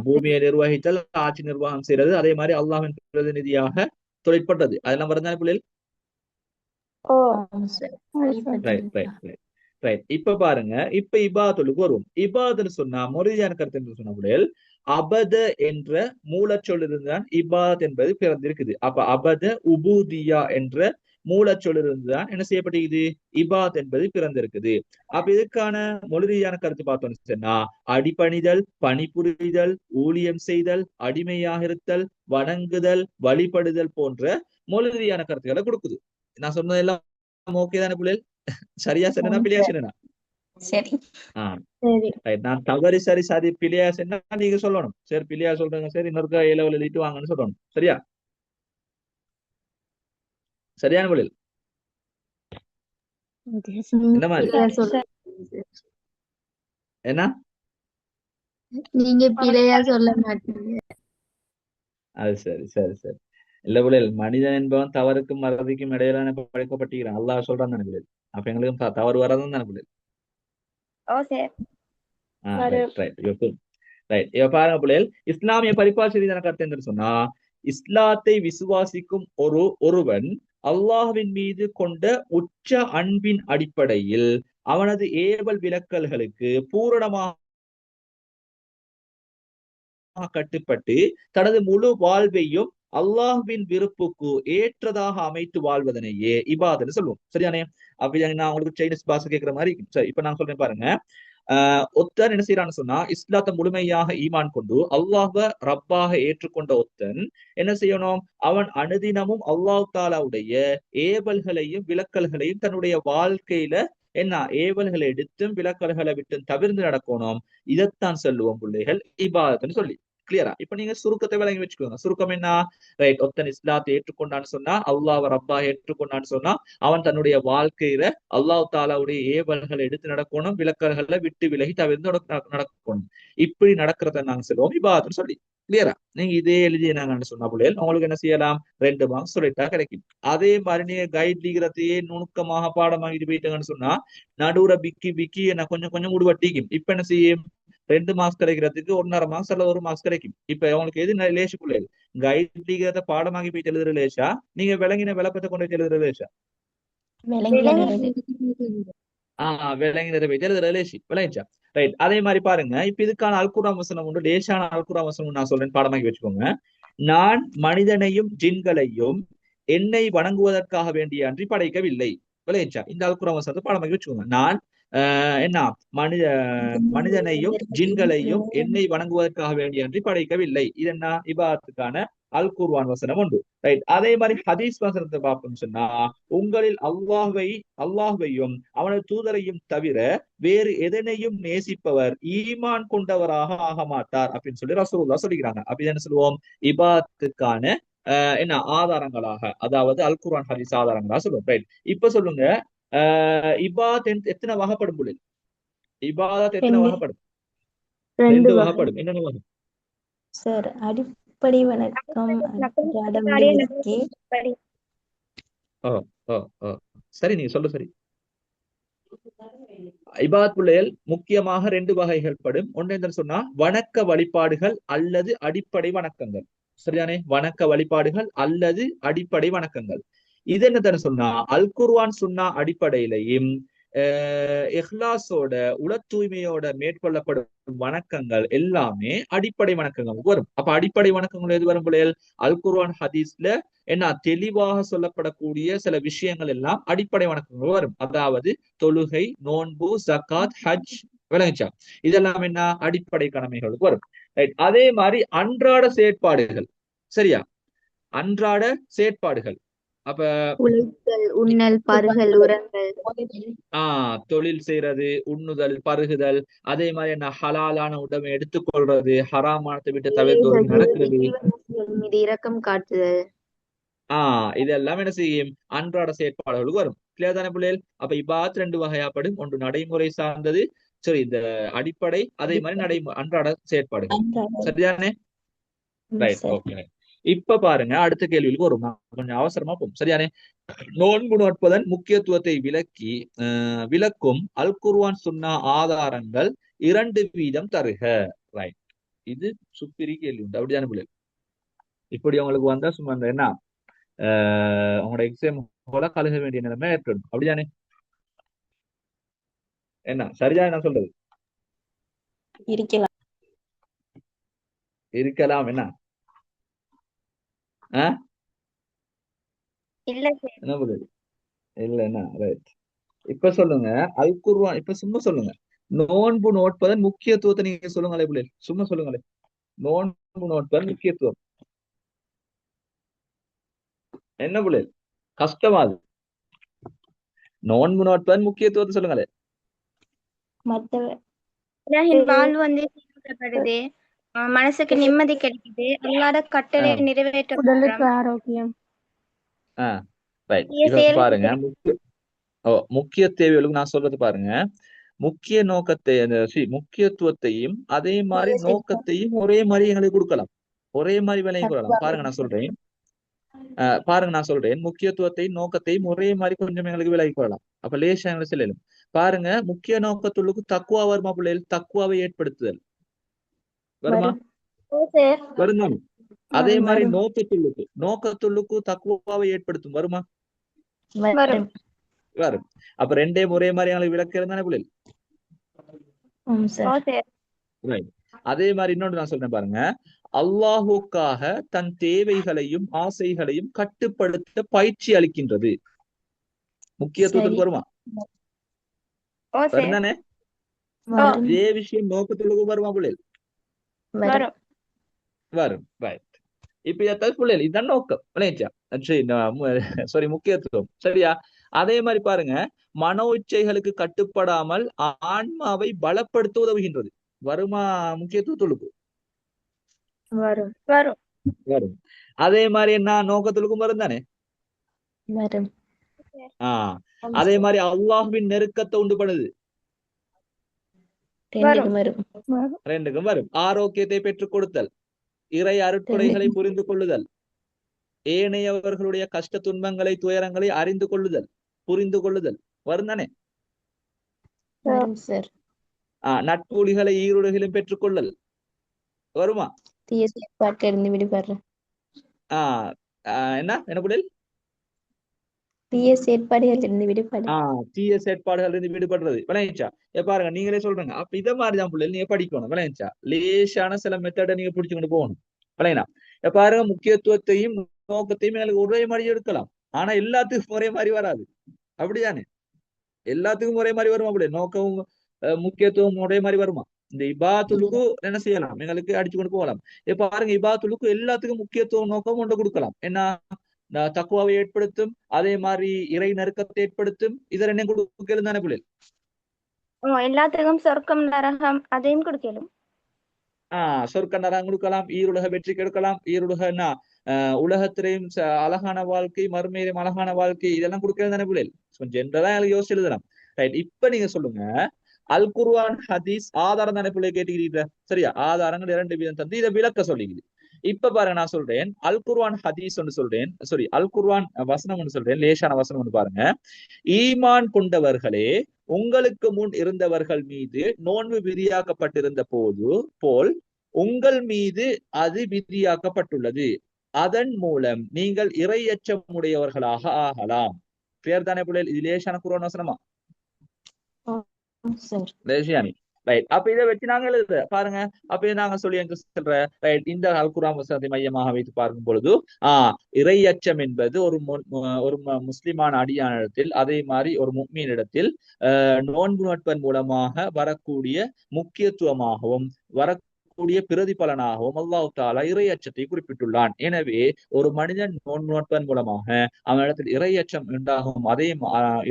பூமியை நிர்வகித்தல், ஆட்சி நிர்வாகம் செய்யறது, அதே மாதிரி அல்லாஹ்வின் பிரதிநிதியாக தொழிற்பட்டது. அதெல்லாம் வருதானே பிள்ளைகள்? ஓ ஆம் sir. Right right right right. இப்ப பாருங்க, இப்ப இபாதத்துக்கு வருவோம். இபாதுன்னு சொன்னா மொழியான கருத்து என்று சொன்ன பிள்ளைகள் அபத என்ற மூலச்சொல்லிருந்துதான் இபாத் என்பது பிறந்திருக்குது. அப்ப அபத உபூதியா என்ற மூலச்சொல்லிருந்துதான் என்ன செய்யப்பட்டிருக்குது? இபாத் என்பது பிறந்திருக்குது. அப்ப இதுக்கான மொழியான கருத்து பார்த்தோம்னு சொன்னா அடிபணிதல், பணிபுரிதல், ஊழியம் செய்தல், அடிமையாக இருத்தல், வணங்குதல், வழிபடுதல் போன்ற மொழியான கருத்துக்களை கொடுக்குது. நான் சொன்னதெல்லாம் ஓகே தானே பிள்ளைகள்? சரியா சொன்னா பிள்ளையா சொன்னா? சரி சரி. நான் தவறு சரி சரி பிள்ளையா சொன்னா நீங்க சொல்லணும். சரி பிள்ளையா சொல்றேங்க சரி இன்னொருக்கா A level எழுதிட்டு வாங்கன்னு சொல்லணும். சரியா? சரியான பிள்ளைகள் என்ன மாதிரி? பிழையா சொல்ல என்ன? நீங்க பிழையா சொல்ல மாட்டீங்க. அது சரி சரி சரி. இல்ல பிள்ளைகள் மனிதன் என்பவன் தவறுக்கும் மறதிக்கும் இடையிலான படைக்கப்பட்டிருக்கிறான். அல்லாஹ் சொல்றான் தானே பிள்ளைகள். அப்ப எங்களுக்கு தவறு வராதுன்னு தானே பிள்ளைகள். ஓ சரி. Right right right. இப்ப பாருங்க பிள்ளைகள் இஸ்லாமிய பரிபாஷரியான கருத்து என்று சொன்னா இஸ்லாத்தை விசுவாசிக்கும் ஒருவன் அல்லாஹ்வின் மீது கொண்ட உச்ச அன்பின் அடிப்படையில் அவனது ஏவல் விலக்கல்களுக்கு பூரணமாக கட்டுப்பட்டு தனது முழு வாழ்வையும் அல்லாஹ்வின் விருப்புக்கு ஏற்றதாக அமைத்து வாழ்வதனையே இபாதன்னு சொல்லுவோம். சரியானே? அப்படி நான் உங்களுக்கு சைனீஸ் பாஷை கேட்கிற மாதிரி சரி. இப்ப நான் சொல்றேன் பாருங்க. ஒத்தன் என்ன செய்யறான்னு சொன்னா இஸ்லாத்தை முழுமையாக ஈமான் கொண்டு அல்லாஹ்வை ரப்பாக ஏற்றுக்கொண்ட ஒத்தன் என்ன செய்யணும்? அவன் அனுதினமும் அல்லாஹ் தாலாவுடைய ஏவல்களையும் விலக்கல்களையும் தன்னுடைய வாழ்க்கையில என்ன ஏவல்களை எடுத்தும் விலக்கல்களை விட்டும் தவிர்த்து நடக்கணும். இதைத்தான் சொல்லுவோம் பிள்ளைகள் இபாதத்துன்னு சொல்லி. கிளியரா? இப்ப நீங்க சுருக்கத்தை விளங்கி வச்சுக்கோங்க. சுருக்கம் என்ன? ரைட். ஒத்தன் இஸ்லாத்தை ஏற்றுக்கொண்டான்னு சொன்னா அல்லாஹ் ரப்பா ஏற்றுக்கொண்டான்னு சொன்னா அவன் தன்னுடைய வாழ்க்கையில அல்லாஹ் தாலாவுடைய ஏவல்களை எடுத்து நடக்கணும், விலக்கல்களை விட்டு விலகி தவிர்த்து நடக்கணும். இப்படி நடக்கிறத நாங்க சொல்லுவோம் இபாதத்துன்னு சொல்லி. கிளியரா? நீங்க இதே எழுதி நாங்கன்னு சொன்னா பிள்ளைகள் உங்களுக்கு என்ன செய்யலாம்? 2 மார்க்ஸ் சொல்லிட்டா கிடைக்கும். அதே மாதிரி நீங்க கைட் லீகிறதையே நுணுக்கமாக பாடமாகிட்டு போயிட்டாங்கன்னு சொன்னா நடுவுற பிக்கி என்ன கொஞ்சம் கொஞ்சம் உடுவட்டிக்கும். இப்ப என்ன செய்யும்? 2 மார்க்ஸ் கிடைக்கிறதுக்கு 1.5 மார்க்ஸ் அல்ல 1 மார்க்ஸ் கிடைக்கும். இப்ப உங்களுக்கு எது லேசுக்குள்ள கைட் லீகிறத பாடமாகி போயிட்டு எழுதுற லேசா, நீங்க விளங்கின விளக்கத்தை கொண்டு போய் எழுதுற லேசா? விளங்கினது. விளங்கினதை போயிட்டு எழுதுற லேசி. விளங்கிச்சா? ரைட். அதே மாதிரி பாருங்க. இப்ப இதுக்கான அல்குரான் வசனம் உண்டு. லேசான அல்குரான் வசனம் நான் சொல்றேன், பாடமாக்கி வச்சுக்கோங்க. நான் மனிதனையும் ஜின்களையும் என்னை வணங்குவதற்காக வேண்டிய அன்றி படைக்கவில்லை. விளையாச்சா? இந்த அல்குரான் வசனத்தை பாடமாக்கி வச்சுக்கோங்க. நான் என்ன மனிதனையும் ஜின்களையும் என்னை வணங்குவதற்காக வேண்டிய அன்றி படைக்கவில்லை. இது என்ன? இபாதத்துக்கான அல் குர்ஆன் வசனம் உண்டு. ரைட். அதே மாதிரி ஹதீஸ் வசனத்தை பார்ப்போம்னு சொன்னா உங்களில் அல்லாஹ்வையும் அவனது தூதரையும் தவிர வேறு எதனையும் நேசிப்பவர் ஈமான் கொண்டவராக ஆக மாட்டார் அப்படின்னு சொல்லி ரசூலுல்லாஹ் சொல்லிக்கிறாங்க. அப்படி என்ன சொல்லுவோம்? இபாதத்துக்கான என்ன ஆதாரங்களாக, அதாவது அல் குர்ஆன் ஹதீஸ் ஆதாரங்களாக சொல்லுவோம். ரைட். இப்ப சொல்லுங்க, இபாத் எத்தனை வகைப்படும் பிள்ளை? இபாதத் எத்தனை ரெண்டு வகைப்படும்? ரெண்டு ரெண்டு வகை. வகைப்படும். என்னென்ன வகை? சார் அடிப்படை வணக்கம் அன்றாட அடியே முடிவிற்கு படி. ஓ ஓ ஓ சரி, நீங்க சொல்ல சரி. இபாத் பிள்ளைகள் முக்கியமாக ரெண்டு வகைகள் படும். ஒன்று என்ன சொன்னா வணக்க வழிபாடுகள் அல்லது அடிப்படை வணக்கங்கள். சரியானே? வணக்க வழிபாடுகள் அல்லது அடிப்படை வணக்கங்கள். இது என்ன சொன்னா அல் குர்ஆன் சுன்னா அடிப்படையிலையும் இஹ்லாஸோட உள தூய்மையோட மேற்கொள்ளப்படும் வணக்கங்கள் எல்லாமே அடிப்படை வணக்கங்கள் வரும். அப்ப அடிப்படை வணக்கங்கள் எது வரும் பிள்ளைகள்? அல் குர்ஆன் ஹதீஸ்ல என்ன தெளிவாக சொல்லப்படக்கூடிய சில விஷயங்கள் எல்லாம் அடிப்படை வணக்கங்கள் வரும். அதாவது தொழுகை, நோன்பு, ஜக்காத், ஹஜ், விளங்குச்சா? இதெல்லாம் என்ன அடிப்படை கடமைகளுக்கு வரும். ரைட். அதே மாதிரி அன்றாட செயற்பாடுகள். சரியா? அன்றாட செயற்பாடுகள். அப்ப உழைத்தல், உண்ணல், பருகல், உறங்கல். தொழில் செய்யறது, உண்ணுதல், பருகுதல், அதே மாதிரி என்ன ஹலாலான உடமை எடுத்துக்கொள்றது, ஹராமானத்தை விட்டு தவிர்த்து நடக்கிறது, ஜீவராசிகள் மீது இரக்கம் காட்டுதல். இதெல்லாம் என்ன செய்யும்? அன்றாட செயற்பாடுகளுக்கு வரும். கிளியர் தானே பிள்ளைகள்? அப்ப இபாத் ரெண்டு வகையாப்படும். ஒன்று நடைமுறை சார்ந்தது, சரி இந்த அடிப்படை, அதே மாதிரி அன்றாட செயற்பாடுகள். சரிதானே? Right, okay. இப்ப பாருங்க, அடுத்த கேள்விக்கு வரும். கொஞ்சம் அவசரமா போகும். சரியானே? நோன்பு நோட்பதன் முக்கியத்துவத்தை விளக்கும் அல் குர்ஆன் சுன்னா ஆதாரங்கள் 2 வீதம் தருக. ரைட். இது சுப்பிரி கேள்வி உண்டு. அப்படிதானே பிள்ளைகள்? இப்படி அவங்களுக்கு வந்தா சும்மா என்ன அவங்களோட எக்ஸாம் போல கழுக வேண்டிய நிலைமை ஏற்படும். அப்படிதானே? என்ன சரியா என்ன சொல்றது? இருக்கலாம். என்ன என்ன பதில்? இல்ல என்ன? ரைட். இப்ப சொல்லுங்க, அல் குர்ஆன் இப்ப சும்மா சொல்லுங்க. நோன்பு நோட்பதன் முக்கியத்துவத்தை நீங்க சொல்லுங்களே பிள்ளைகள். சும்மா சொல்லுங்களே. நோன்பு நோட்பதன் முக்கியத்துவம் என்ன பிள்ளைகள்? கஷ்டமாது. நோன்பு நோட்பதன் முக்கியத்துவத்தை சொல்லுங்களே. வாழ்வு வந்து சீர்படுது, மனசுக்கு நிம்மதி கிடைக்குது, அல்லாத கட்டளை நிறைவேற்ற உடலுக்கு ஆரோக்கியம். ரைட். இப்ப பாருங்க, முக்கிய தேவைகளுக்கு நான் சொல்றது பாருங்க. முக்கிய நோக்கத்தை முக்கியத்துவத்தையும் அதே மாதிரி நோக்கத்தையும் ஒரே மாதிரி எங்களுக்கு கொடுக்கலாம். ஒரே மாதிரி விலையும் கொள்ளலாம். பாருங்க நான் சொல்றேன் முக்கியத்துவத்தையும் நோக்கத்தையும் ஒரே மாதிரி கொஞ்சம் எங்களுக்கு விலகி கொள்ளலாம். அப்ப லேசா எங்களுக்கு செல்லும். பாருங்க, முக்கிய நோக்கத்துள்ளுக்கு தக்குவா வருமா பிள்ளைகள்? தக்குவாவை ஏற்படுத்துதல் வருமா? வருமா? அதே மாதிரி நோக்கத்துள்ளுக்கு தக்குவாவை ஏற்படுத்தும் வருமா? வரும். அப்ப ரெண்டே ஒரே மாதிரி எங்களுக்கு விளக்கிறது தானே பிள்ளைகள்? அதே மாதிரி இன்னொன்று நான் சொல்றேன் பாருங்க. அல்லாஹுக்காக தன் தேவைகளையும் ஆசைகளையும் கட்டுப்படுத்த பயிற்சி அளிக்கின்றது. முக்கியத்துவத்துக்கு வருமா? வருந்தானே? இதே விஷயம் நோக்கத்துக்கு வருமா பிள்ளைகள்? வரும். ரைட். இப்ப இதான் பிள்ளைகள், இதுதான் நோக்கம். சாரி, முக்கியத்துவம். சரியா? அதே மாதிரி பாருங்க, மனோ இச்சைகளுக்கு கட்டுப்படாமல் ஆன்மாவை பலப்படுத்த உதவுகின்றது. வருமா? முக்கியத்துவத்துக்கு வரும். அதே மாதிரி என்ன நோக்கத்துக்கும் வரும் தானே? அதே மாதிரி அல்லாஹ்வின் நெருக்கத்தை உண்டு பண்ணுது. ரெண்டுக்கும் வரும். ஆரோக்கியத்தை பெற்றுக் கொடுத்தல், இறை அருட்கொடைகளை புரிந்து கொள்ளுதல், ஏனையவர்களுடைய கஷ்ட துன்பங்களை துயரங்களை அறிந்து கொள்ளுதல், புரிந்து கொள்ளுதல் வரும் தானே? நட்புலிகளை ஈருலகிலும் பெற்றுக்கொள்ளல் வருமா? என்ன புரியல்? தீய செயற்பாடுகள் இருந்து விடுபடுறது. விளையாச்சா? பாருங்க, நீங்களே சொல்றீங்க. அப்ப இத மாதிரிதான் பிள்ளைகள் நீங்க படிக்கணும். விளையாச்சா? லேசான சில மெத்தடை நீங்க பிடிச்சுக்கொண்டு போகணும். விளையாடா? பாருங்க, முக்கியத்துவத்தையும் நோக்கத்தையும் எனக்கு ஒரே மாதிரி எடுக்கலாம். ஆனா எல்லாத்துக்கும் ஒரே மாதிரி வராது. அப்படிதானே? எல்லாத்துக்கும் ஒரே மாதிரி வருமா? அப்படி நோக்கமும் முக்கியத்துவம் ஒரே மாதிரி வருமா? இந்த இபாத்துலுக்கு என்ன செய்யலாம்? எங்களுக்கு அடிச்சு கொண்டு போகலாம். பாருங்க, இபாத்துலுக்கு எல்லாத்துக்கும் முக்கியத்துவம் நோக்கம் கொண்டு கொடுக்கலாம். என்ன? தக்குவாவை ஏற்படுத்தும், அதே மாதிரி இறை நெருக்கத்தை ஏற்படுத்தும். இதை என்ன கொடுக்கலும் தானே பிள்ளைகள்? எல்லாத்துக்கும் சொர்க்கம் நரகம் அதையும் கொடுக்கலும். சொர்க்க நரகம் கொடுக்கலாம், ஈருலக வெற்றி கெடுக்கலாம், ஈருலக உலகத்திலையும் அழகான வாழ்க்கை, மறுமையிலும் அழகான வாழ்க்கை, இதெல்லாம் கொடுக்கறது தானே பிள்ளைகள்? கொஞ்சம் ஜென்ரலா எனக்கு யோசிச்சு எழுதலாம். ரைட். இப்ப நீங்க சொல்லுங்க, அல் குர்ஆன் ஹதீஸ் ஆதாரம் தானே பிள்ளை கேட்டுக்கிறீங்க. சரியா, ஆதாரங்கள் 2 வீதம் தந்து இதை விளக்க சொல்லிக்குது. இப்ப பாருங்க, நான் சொல்றேன் அல் குர்ஆன் ஹதீஸ் ஒன்று சொல்றேன், சாரி அல் குர்ஆன் வசனம் ஒன்று சொல்றேன், லேசான வசனம் ஒன்று பாருங்க. ஈமான் கொண்டவர்களே, உங்களுக்கு முன் இருந்தவர்கள் மீது நோன்பு விதியாக்கப்பட்டிருந்த போல் உங்கள் மீது அது விதியாக்கப்பட்டுள்ளது. அதன் மூலம் நீங்கள் இறையச்சமுடையவர்களாக ஆகலாம். கிளியர் தானே பிள்ளைகள்? இது லேசான குர்ஆன் வசனமா? Sir லேசியானி right. அப்ப இதை வச்சு நாங்க எழுதுற பாருங்க. அப்ப இதை நாங்க சொல்லி எங்க சொல்ற ரைட், இந்த அல் குர்ஆன் வசனத்தை மையமாக வைத்து பார்க்கும் பொழுது இறையச்சம் என்பது ஒரு முஸ்லிமான அடியானிடத்தில், அதே மாதிரி ஒரு முஃமினிடத்தில் நோன்பு நோட்பன் மூலமாக வரக்கூடிய முக்கியத்துவமாகவும் வரக்கூடிய பிரதிபலனாகவும் அல்லாஹ் தஆலா இறையச்சத்தை குறிப்பிட்டுள்ளான். எனவே ஒரு மனிதன் நோன்பு நோட்பன் மூலமாக அவனிடத்தில் இறையச்சம் உண்டாகும். அதே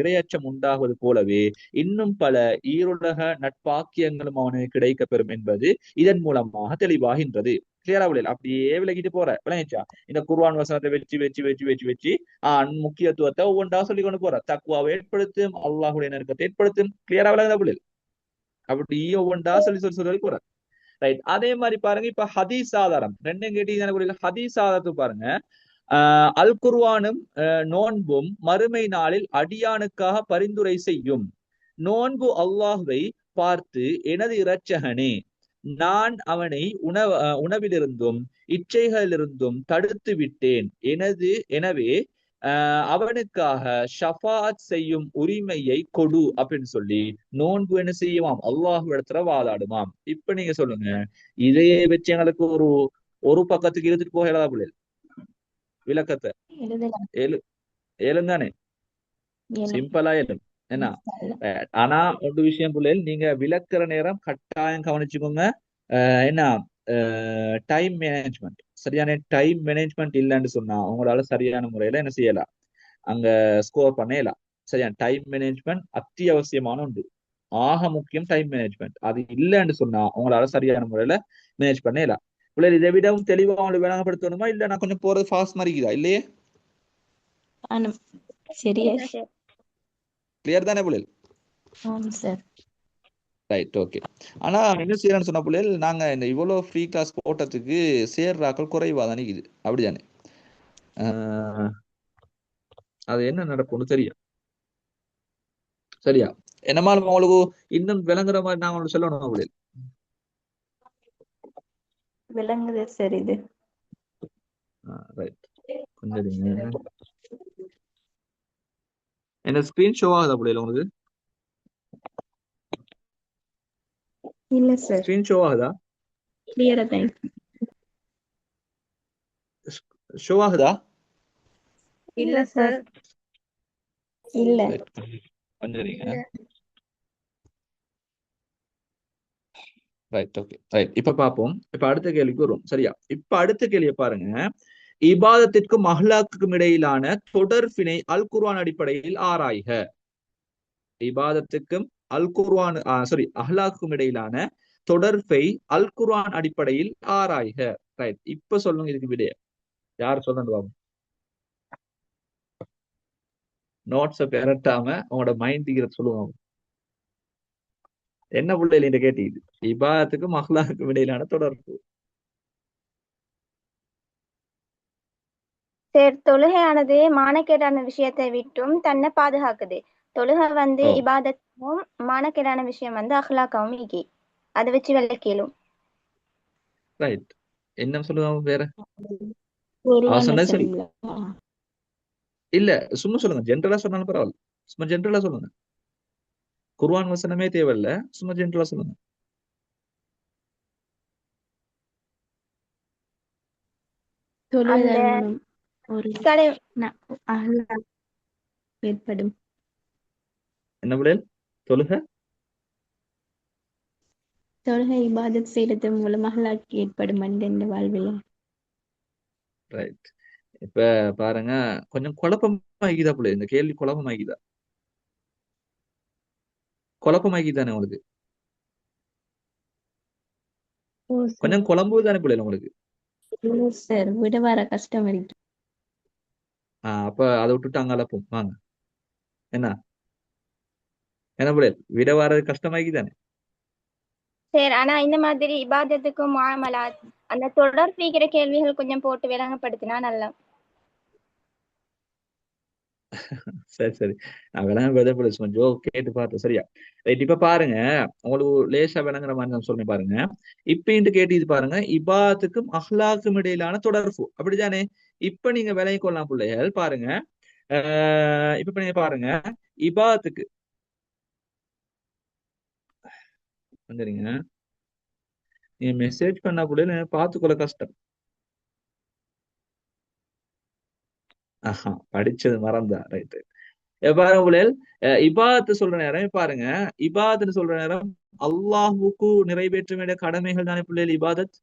இறையச்சம் உண்டாகுவது போலவே இன்னும் பல ஈருலக நட்பாக்கியங்களும் அவனுக்கு கிடைக்கப்பெறும் என்பது இதன் மூலமாக தெளிவாகின்றது. கிளியரா விளையல்? அப்படியே விலகிட்டு போற விளங்கிச்சா? இந்த குர்ஆன் வசனத்தை வச்சு வச்சு வச்சு வச்சு வச்சு முக்கியத்துவத்தை ஒவ்வொன்றா சொல்லி கொண்டு போற. தக்வாவை ஏற்படுத்தும், அல்லாஹுடைய நெருக்கத்தை ஏற்படுத்தும். கிளியரா விளங்குதா விளையல்? அப்படியே ஒவ்வொன்றா சொல்லி போற. ரைட். அதே மாதிரி பாருங்க, இப்ப ஹதீஸ் ஆதாரம் ரெண்டும் கேட்டீங்கன்னா ஹதீஸ் ஆதாரத்து பாருங்க. அல் குர்ஆனும் நோன்பும் மறுமை நாளில் அடியானுக்காக பரிந்துரை செய்யும். நோன்பு அல்லாஹ்வை பார்த்து, எனது இரட்சகனே, நான் அவனை உணவிலிருந்தும் இச்சைகளிலிருந்தும் தடுத்து விட்டேன். எனவே அவனுக்காக ஷஃபாத் செய்யும் உரிமையை கொடு அப்படின்னு சொல்லி நோன்பு என்ன செய்யுமாம்? அல்லாஹ் இடத்துல வாதாடுமாம். இப்ப நீங்க சொல்லுங்க, இதையே வச்சு எங்களுக்கு ஒரு பக்கத்துக்கு இழுத்துட்டு போகலா பிள்ளை? விளக்கத்தை ஏழுந்தானே, சிம்பிளா ஏழும் என்ன. ஆனா ஒரு விஷயம் பிள்ளைகள், நீங்க விளக்குற நேரம் கட்டாயம் கவனிச்சுக்கோங்க. என்ன டைம் மேனேஜ்மெண்ட், சரியான டைம் மேனேஜ்மெண்ட் இல்லைன்னு சொன்னா உங்களால சரியான முறையில என்ன செய்யலாம், அங்க ஸ்கோர் பண்ணலாம். சரியா, டைம் மேனேஜ்மெண்ட் அத்தியாவசியமான ஒன்று, ஆக முக்கியம் டைம் மேனேஜ்மெண்ட். அது இல்லைன்னு சொன்னா உங்களால சரியான முறையில மேனேஜ் பண்ணலாம். பிள்ளைகள் இதை விடவும் தெளிவா அவங்களுக்கு விளங்கப்படுத்தணுமா? இல்ல நான் கொஞ்சம் போறது ஃபாஸ்ட் மாதிரிக்குதா? இல்லையே, சரியா கிளியர் தானே பிள்ளைகள்? சார். Right, okay. ஆனா என்ன செய்யறேன்னு சொன்ன பிள்ளைகள், நாங்க இந்த இவ்வளவு ஃப்ரீ கிளாஸ் போட்டதுக்கு சேர்றாக்கள் குறைவா தானே இது, அப்படிதானே? அது என்ன நடக்கும்னு தெரியும். சரியா, என்னமா உங்களுக்கு இன்னும் விளங்குற மாதிரி நான் உங்களுக்கு சொல்லணும் பிள்ளைகள். விளங்குது சார் இது. ரைட், கொஞ்சம் என்ன ஸ்கிரீன் ஷோ ஆகுதா பிள்ளைகள் உங்களுக்கு? இல்ல சார், ஸ்கிரீன் ஷோ ஆகுதா? கிளியரா தான் ஷோ ஆகுதா? இல்ல சார், இல்ல. கொஞ்சம் ரைட், ஓகே, ரைட். இப்ப பார்ப்போம். இப்ப அடுத்த கேள்விக்கு வரும். சரியா, இப்ப அடுத்த கேள்வியை பாருங்க. இபாதத்திற்கும் அஹ்லாக்குக்கும் இடையிலான தொடர்பினை அல் குர்ஆன் அடிப்படையில் ஆராய்க. இபாதத்துக்கும் அஹ்லாக்குக்கும் இடையிலான தொடர்பை அல் குர்ஆன் அடிப்படையில் ஆராய்க. ரைட், இப்ப சொல்லுங்க இதுக்கு விடைய. யார் சொல்லுங்க? நோட்ஸை பெரட்டாம உங்களோட மைண்ட் சொல்லுவாங்க. என்ன பிள்ளைகள் கேட்டீங்க? இபாதத்துக்கும் அஹ்லாக்குக்கும் இடையிலான தொடர்பு. தொழுகையானது மானக்கேடான விஷயத்தை விட்டும் தன்னை பாதுகாக்குது. தொழுகை இபாதத்தும் மானக்கேடான விஷயம் அஹ்லாக்காவும் ஈகி. அதை வச்சு விளக்கிலும். ரைட், என்ன சொல்லுவாங்க வேற? சரி இல்ல, சும்மா சொல்லுங்க, ஜென்ரலா சொன்னாலும் பரவாயில்ல. சும்மா ஜென்ரலா சொல்லுங்க, குர்ஆன் வசனமே தேவையில்ல, சும்மா ஜென்ரலா சொல்லுங்க. ஏற்படும். என்ன பிள்ளைகள்? தொழுகை இபாதத் செய்யறது மூலம் அஹ்லாக் ஏற்படும் மனிதன் வாழ்வில். ரைட். இப்ப பாருங்க, கொஞ்சம் குழப்பமாகிதா பிள்ளை? இந்த கேள்வி குழப்பமாகிதா? குழப்பமாகிதானே உங்களுக்கு? கொஞ்சம் குழம்புதானே பிள்ளை உங்களுக்கு? சார், விட வர கஷ்டம் இருக்கு. அப்ப அதை விட்டுட்டு அங்க அலப்போம் வாங்க. என்ன என்ன புள்ள விட வர்றது கஷ்டமாக்கி தானே. சரி, ஆனா இந்த மாதிரி இபாதத்துக்கும் முஆமலாத் அந்த தொடர் பிரிக்கிற கேள்விகள் கொஞ்சம் போட்டு விளங்கப்படுத்தினா நல்லா. சரி சரி, நான் விளங்க கொஞ்சம் கேட்டு பார்த்தேன். சரியா ரைட். இப்ப பாருங்க, உங்களுக்கு லேசா விளங்குற மாதிரி நான் சொல்றேன் பாருங்க. இப்ப கேட்டு இது பாருங்க, இபாத்துக்கும் அஹ்லாக்கும் இடையிலான தொடர்பு அப்படிதானே. இப்ப நீங்க விளங்கி கொள்ளலாம் பிள்ளைகள். பாருங்க, இப்ப நீங்க பாருங்க, இபாத்துக்கு வந்துருங்க. நீங்க மெசேஜ் பண்ணா கூட பார்த்துக்கொள்ள கஷ்டம். ஆஹா, படிச்சது மறந்தா ரைட். பாருங்க பிள்ளைகள், இபாதத்து சொல்ற நேரம் பாருங்க, இபாதத்துன்னு சொல்ற நேரம் அல்லாஹுக்கு நிறைவேற்ற வேண்டிய கடமைகள் தானே பிள்ளைகள் இபாதத்.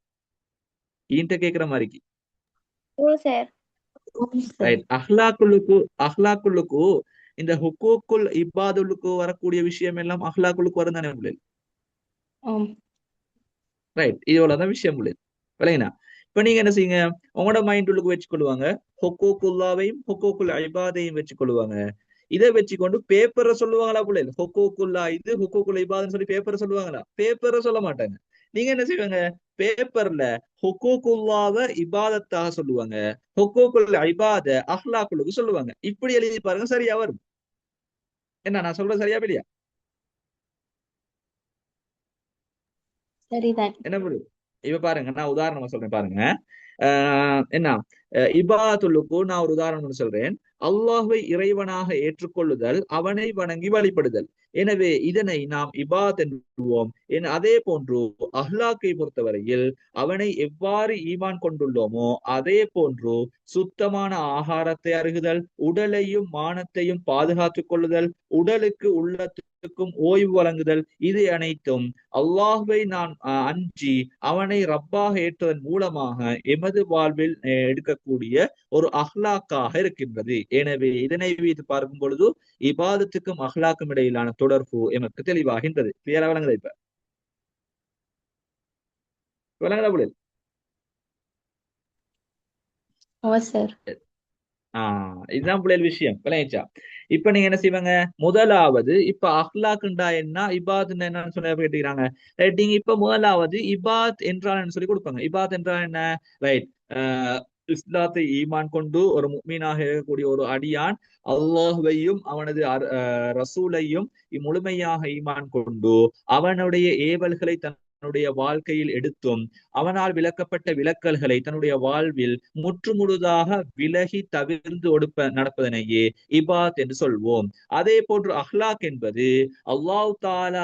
ஈன்ட்ட கேட்கிற மாதிரிக்கு ஓ சார். ரைட். அஹ்லாக்குள்ளுக்கு இந்த ஹுக்கூக்குல் இபாதுலுக்கு வரக்கூடிய விஷயம் எல்லாம் அஹ்லாக்குள்ளுக்கு வரும் தானே பிள்ளைகள். ரைட், இதோடதான் விஷயம் பிள்ளைகள். விளையினா இப்ப நீங்க என்ன செய்யுங்க, உங்களோட மைண்ட் உள்ளுக்கு வச்சுக்கொள்ளுவாங்க, ஹொக்கோக்குல்லாவையும் ஹொக்கோக்குல் இபாதையும் வச்சுக்கொள்ளுவாங்க. இதை வச்சுக்கொண்டு பேப்பரை சொல்லுவாங்களா பிள்ளைகள். ஹொக்கோக்குல்லா இது ஹொக்கோக்குல் இபாதுன்னு சொல்லி பேப்பரை சொல்லுவாங்களா? பேப்பரை சொல்ல மாட்டாங்க. நீங்க என்ன செய்வாங்க, பேப்பர்ல ஹொக்கோக்குல்லாவ இபாதத்தாக சொல்லுவாங்க, ஹொக்கோக்குல் இபாத அஹ்லாக்குலுக்கு சொல்லுவாங்க. இப்படி எழுதி பாருங்க, சரியா வரும். என்ன நான் சொல்றது சரியா இல்லையா? சரிதான். என்ன புரியுது? இப்ப பாருங்க, நான் உதாரணமா சொல்றேன் பாருங்க. என்ன இபாதுலுக்கு நான் ஒரு உதாரணம் சொல்றேன். அல்லாஹ்வை இறைவனாக ஏற்றுக்கொள்ளுதல், அவனை வணங்கி வழிபடுதல். எனவே இதனை நாம் இபாத் என்போம். அதே போன்று அஹ்லாக்கை பொறுத்தவரையில் அவனை எவ்வாறு ஈமான் கொண்டுள்ளோமோ அதே போன்று சுத்தமான ஆகாரத்தை அருகுதல், உடலையும் மானத்தையும் பாதுகாத்துக் கொள்ளுதல், உடலுக்கு உள்ளத்துக்கும் ஓய்வு வழங்குதல், இது அனைத்தும் அல்லாஹ்வை நான் அஞ்சி அவனை ரப்பாக ஏற்றதன் மூலமாக எமது வாழ்வில் எடுக்கக்கூடிய ஒரு அஹ்லாக்காக இருக்கின்றது. எனவே இதனை வைத்து பார்க்கும் பொழுது இபாதத்துக்கும் அஹ்லாக்கும் இடையிலான தொடர்பு எமக்கு தெளிவாகின்றது. கிளியரா விளங்குதா? இப்ப விளங்குதா புள்ளல்? இதுதான் புள்ளல் விஷயம். விளங்கிச்சா? இப்ப நீங்க என்ன செய்வாங்க, முதலாவது இப்ப அஹ்லாக்குண்டா என்ன இபாத் என்னன்னு சொல்லி கேட்டுக்கிறாங்க. ரைட், நீங்க இப்ப முதலாவது இபாத் என்றால் சொல்லி கொடுப்பாங்க. இபாத் என்றால் என்ன? ரைட், இஸ்லாத்தை ஈமான் கொண்டு ஒரு முஃமினாக இருக்கக்கூடிய ஒரு அடியான் அல்லாஹ்வையும் அவனது ரசூலையும் முழுமையாக ஈமான் கொண்டு அவனுடைய ஏவல்களை தன்னுடைய வாழ்க்கையில் எடுத்தும் அவனால் விளக்கப்பட்ட விலக்கல்களை தன்னுடைய வாழ்வில் முற்றுமுழுதாக விலகி தவிர்ந்து நடப்பதனையே இபாத் என்று சொல்வோம். அதே போன்று அஹ்லாக் என்பது அல்லாஹ் தாலா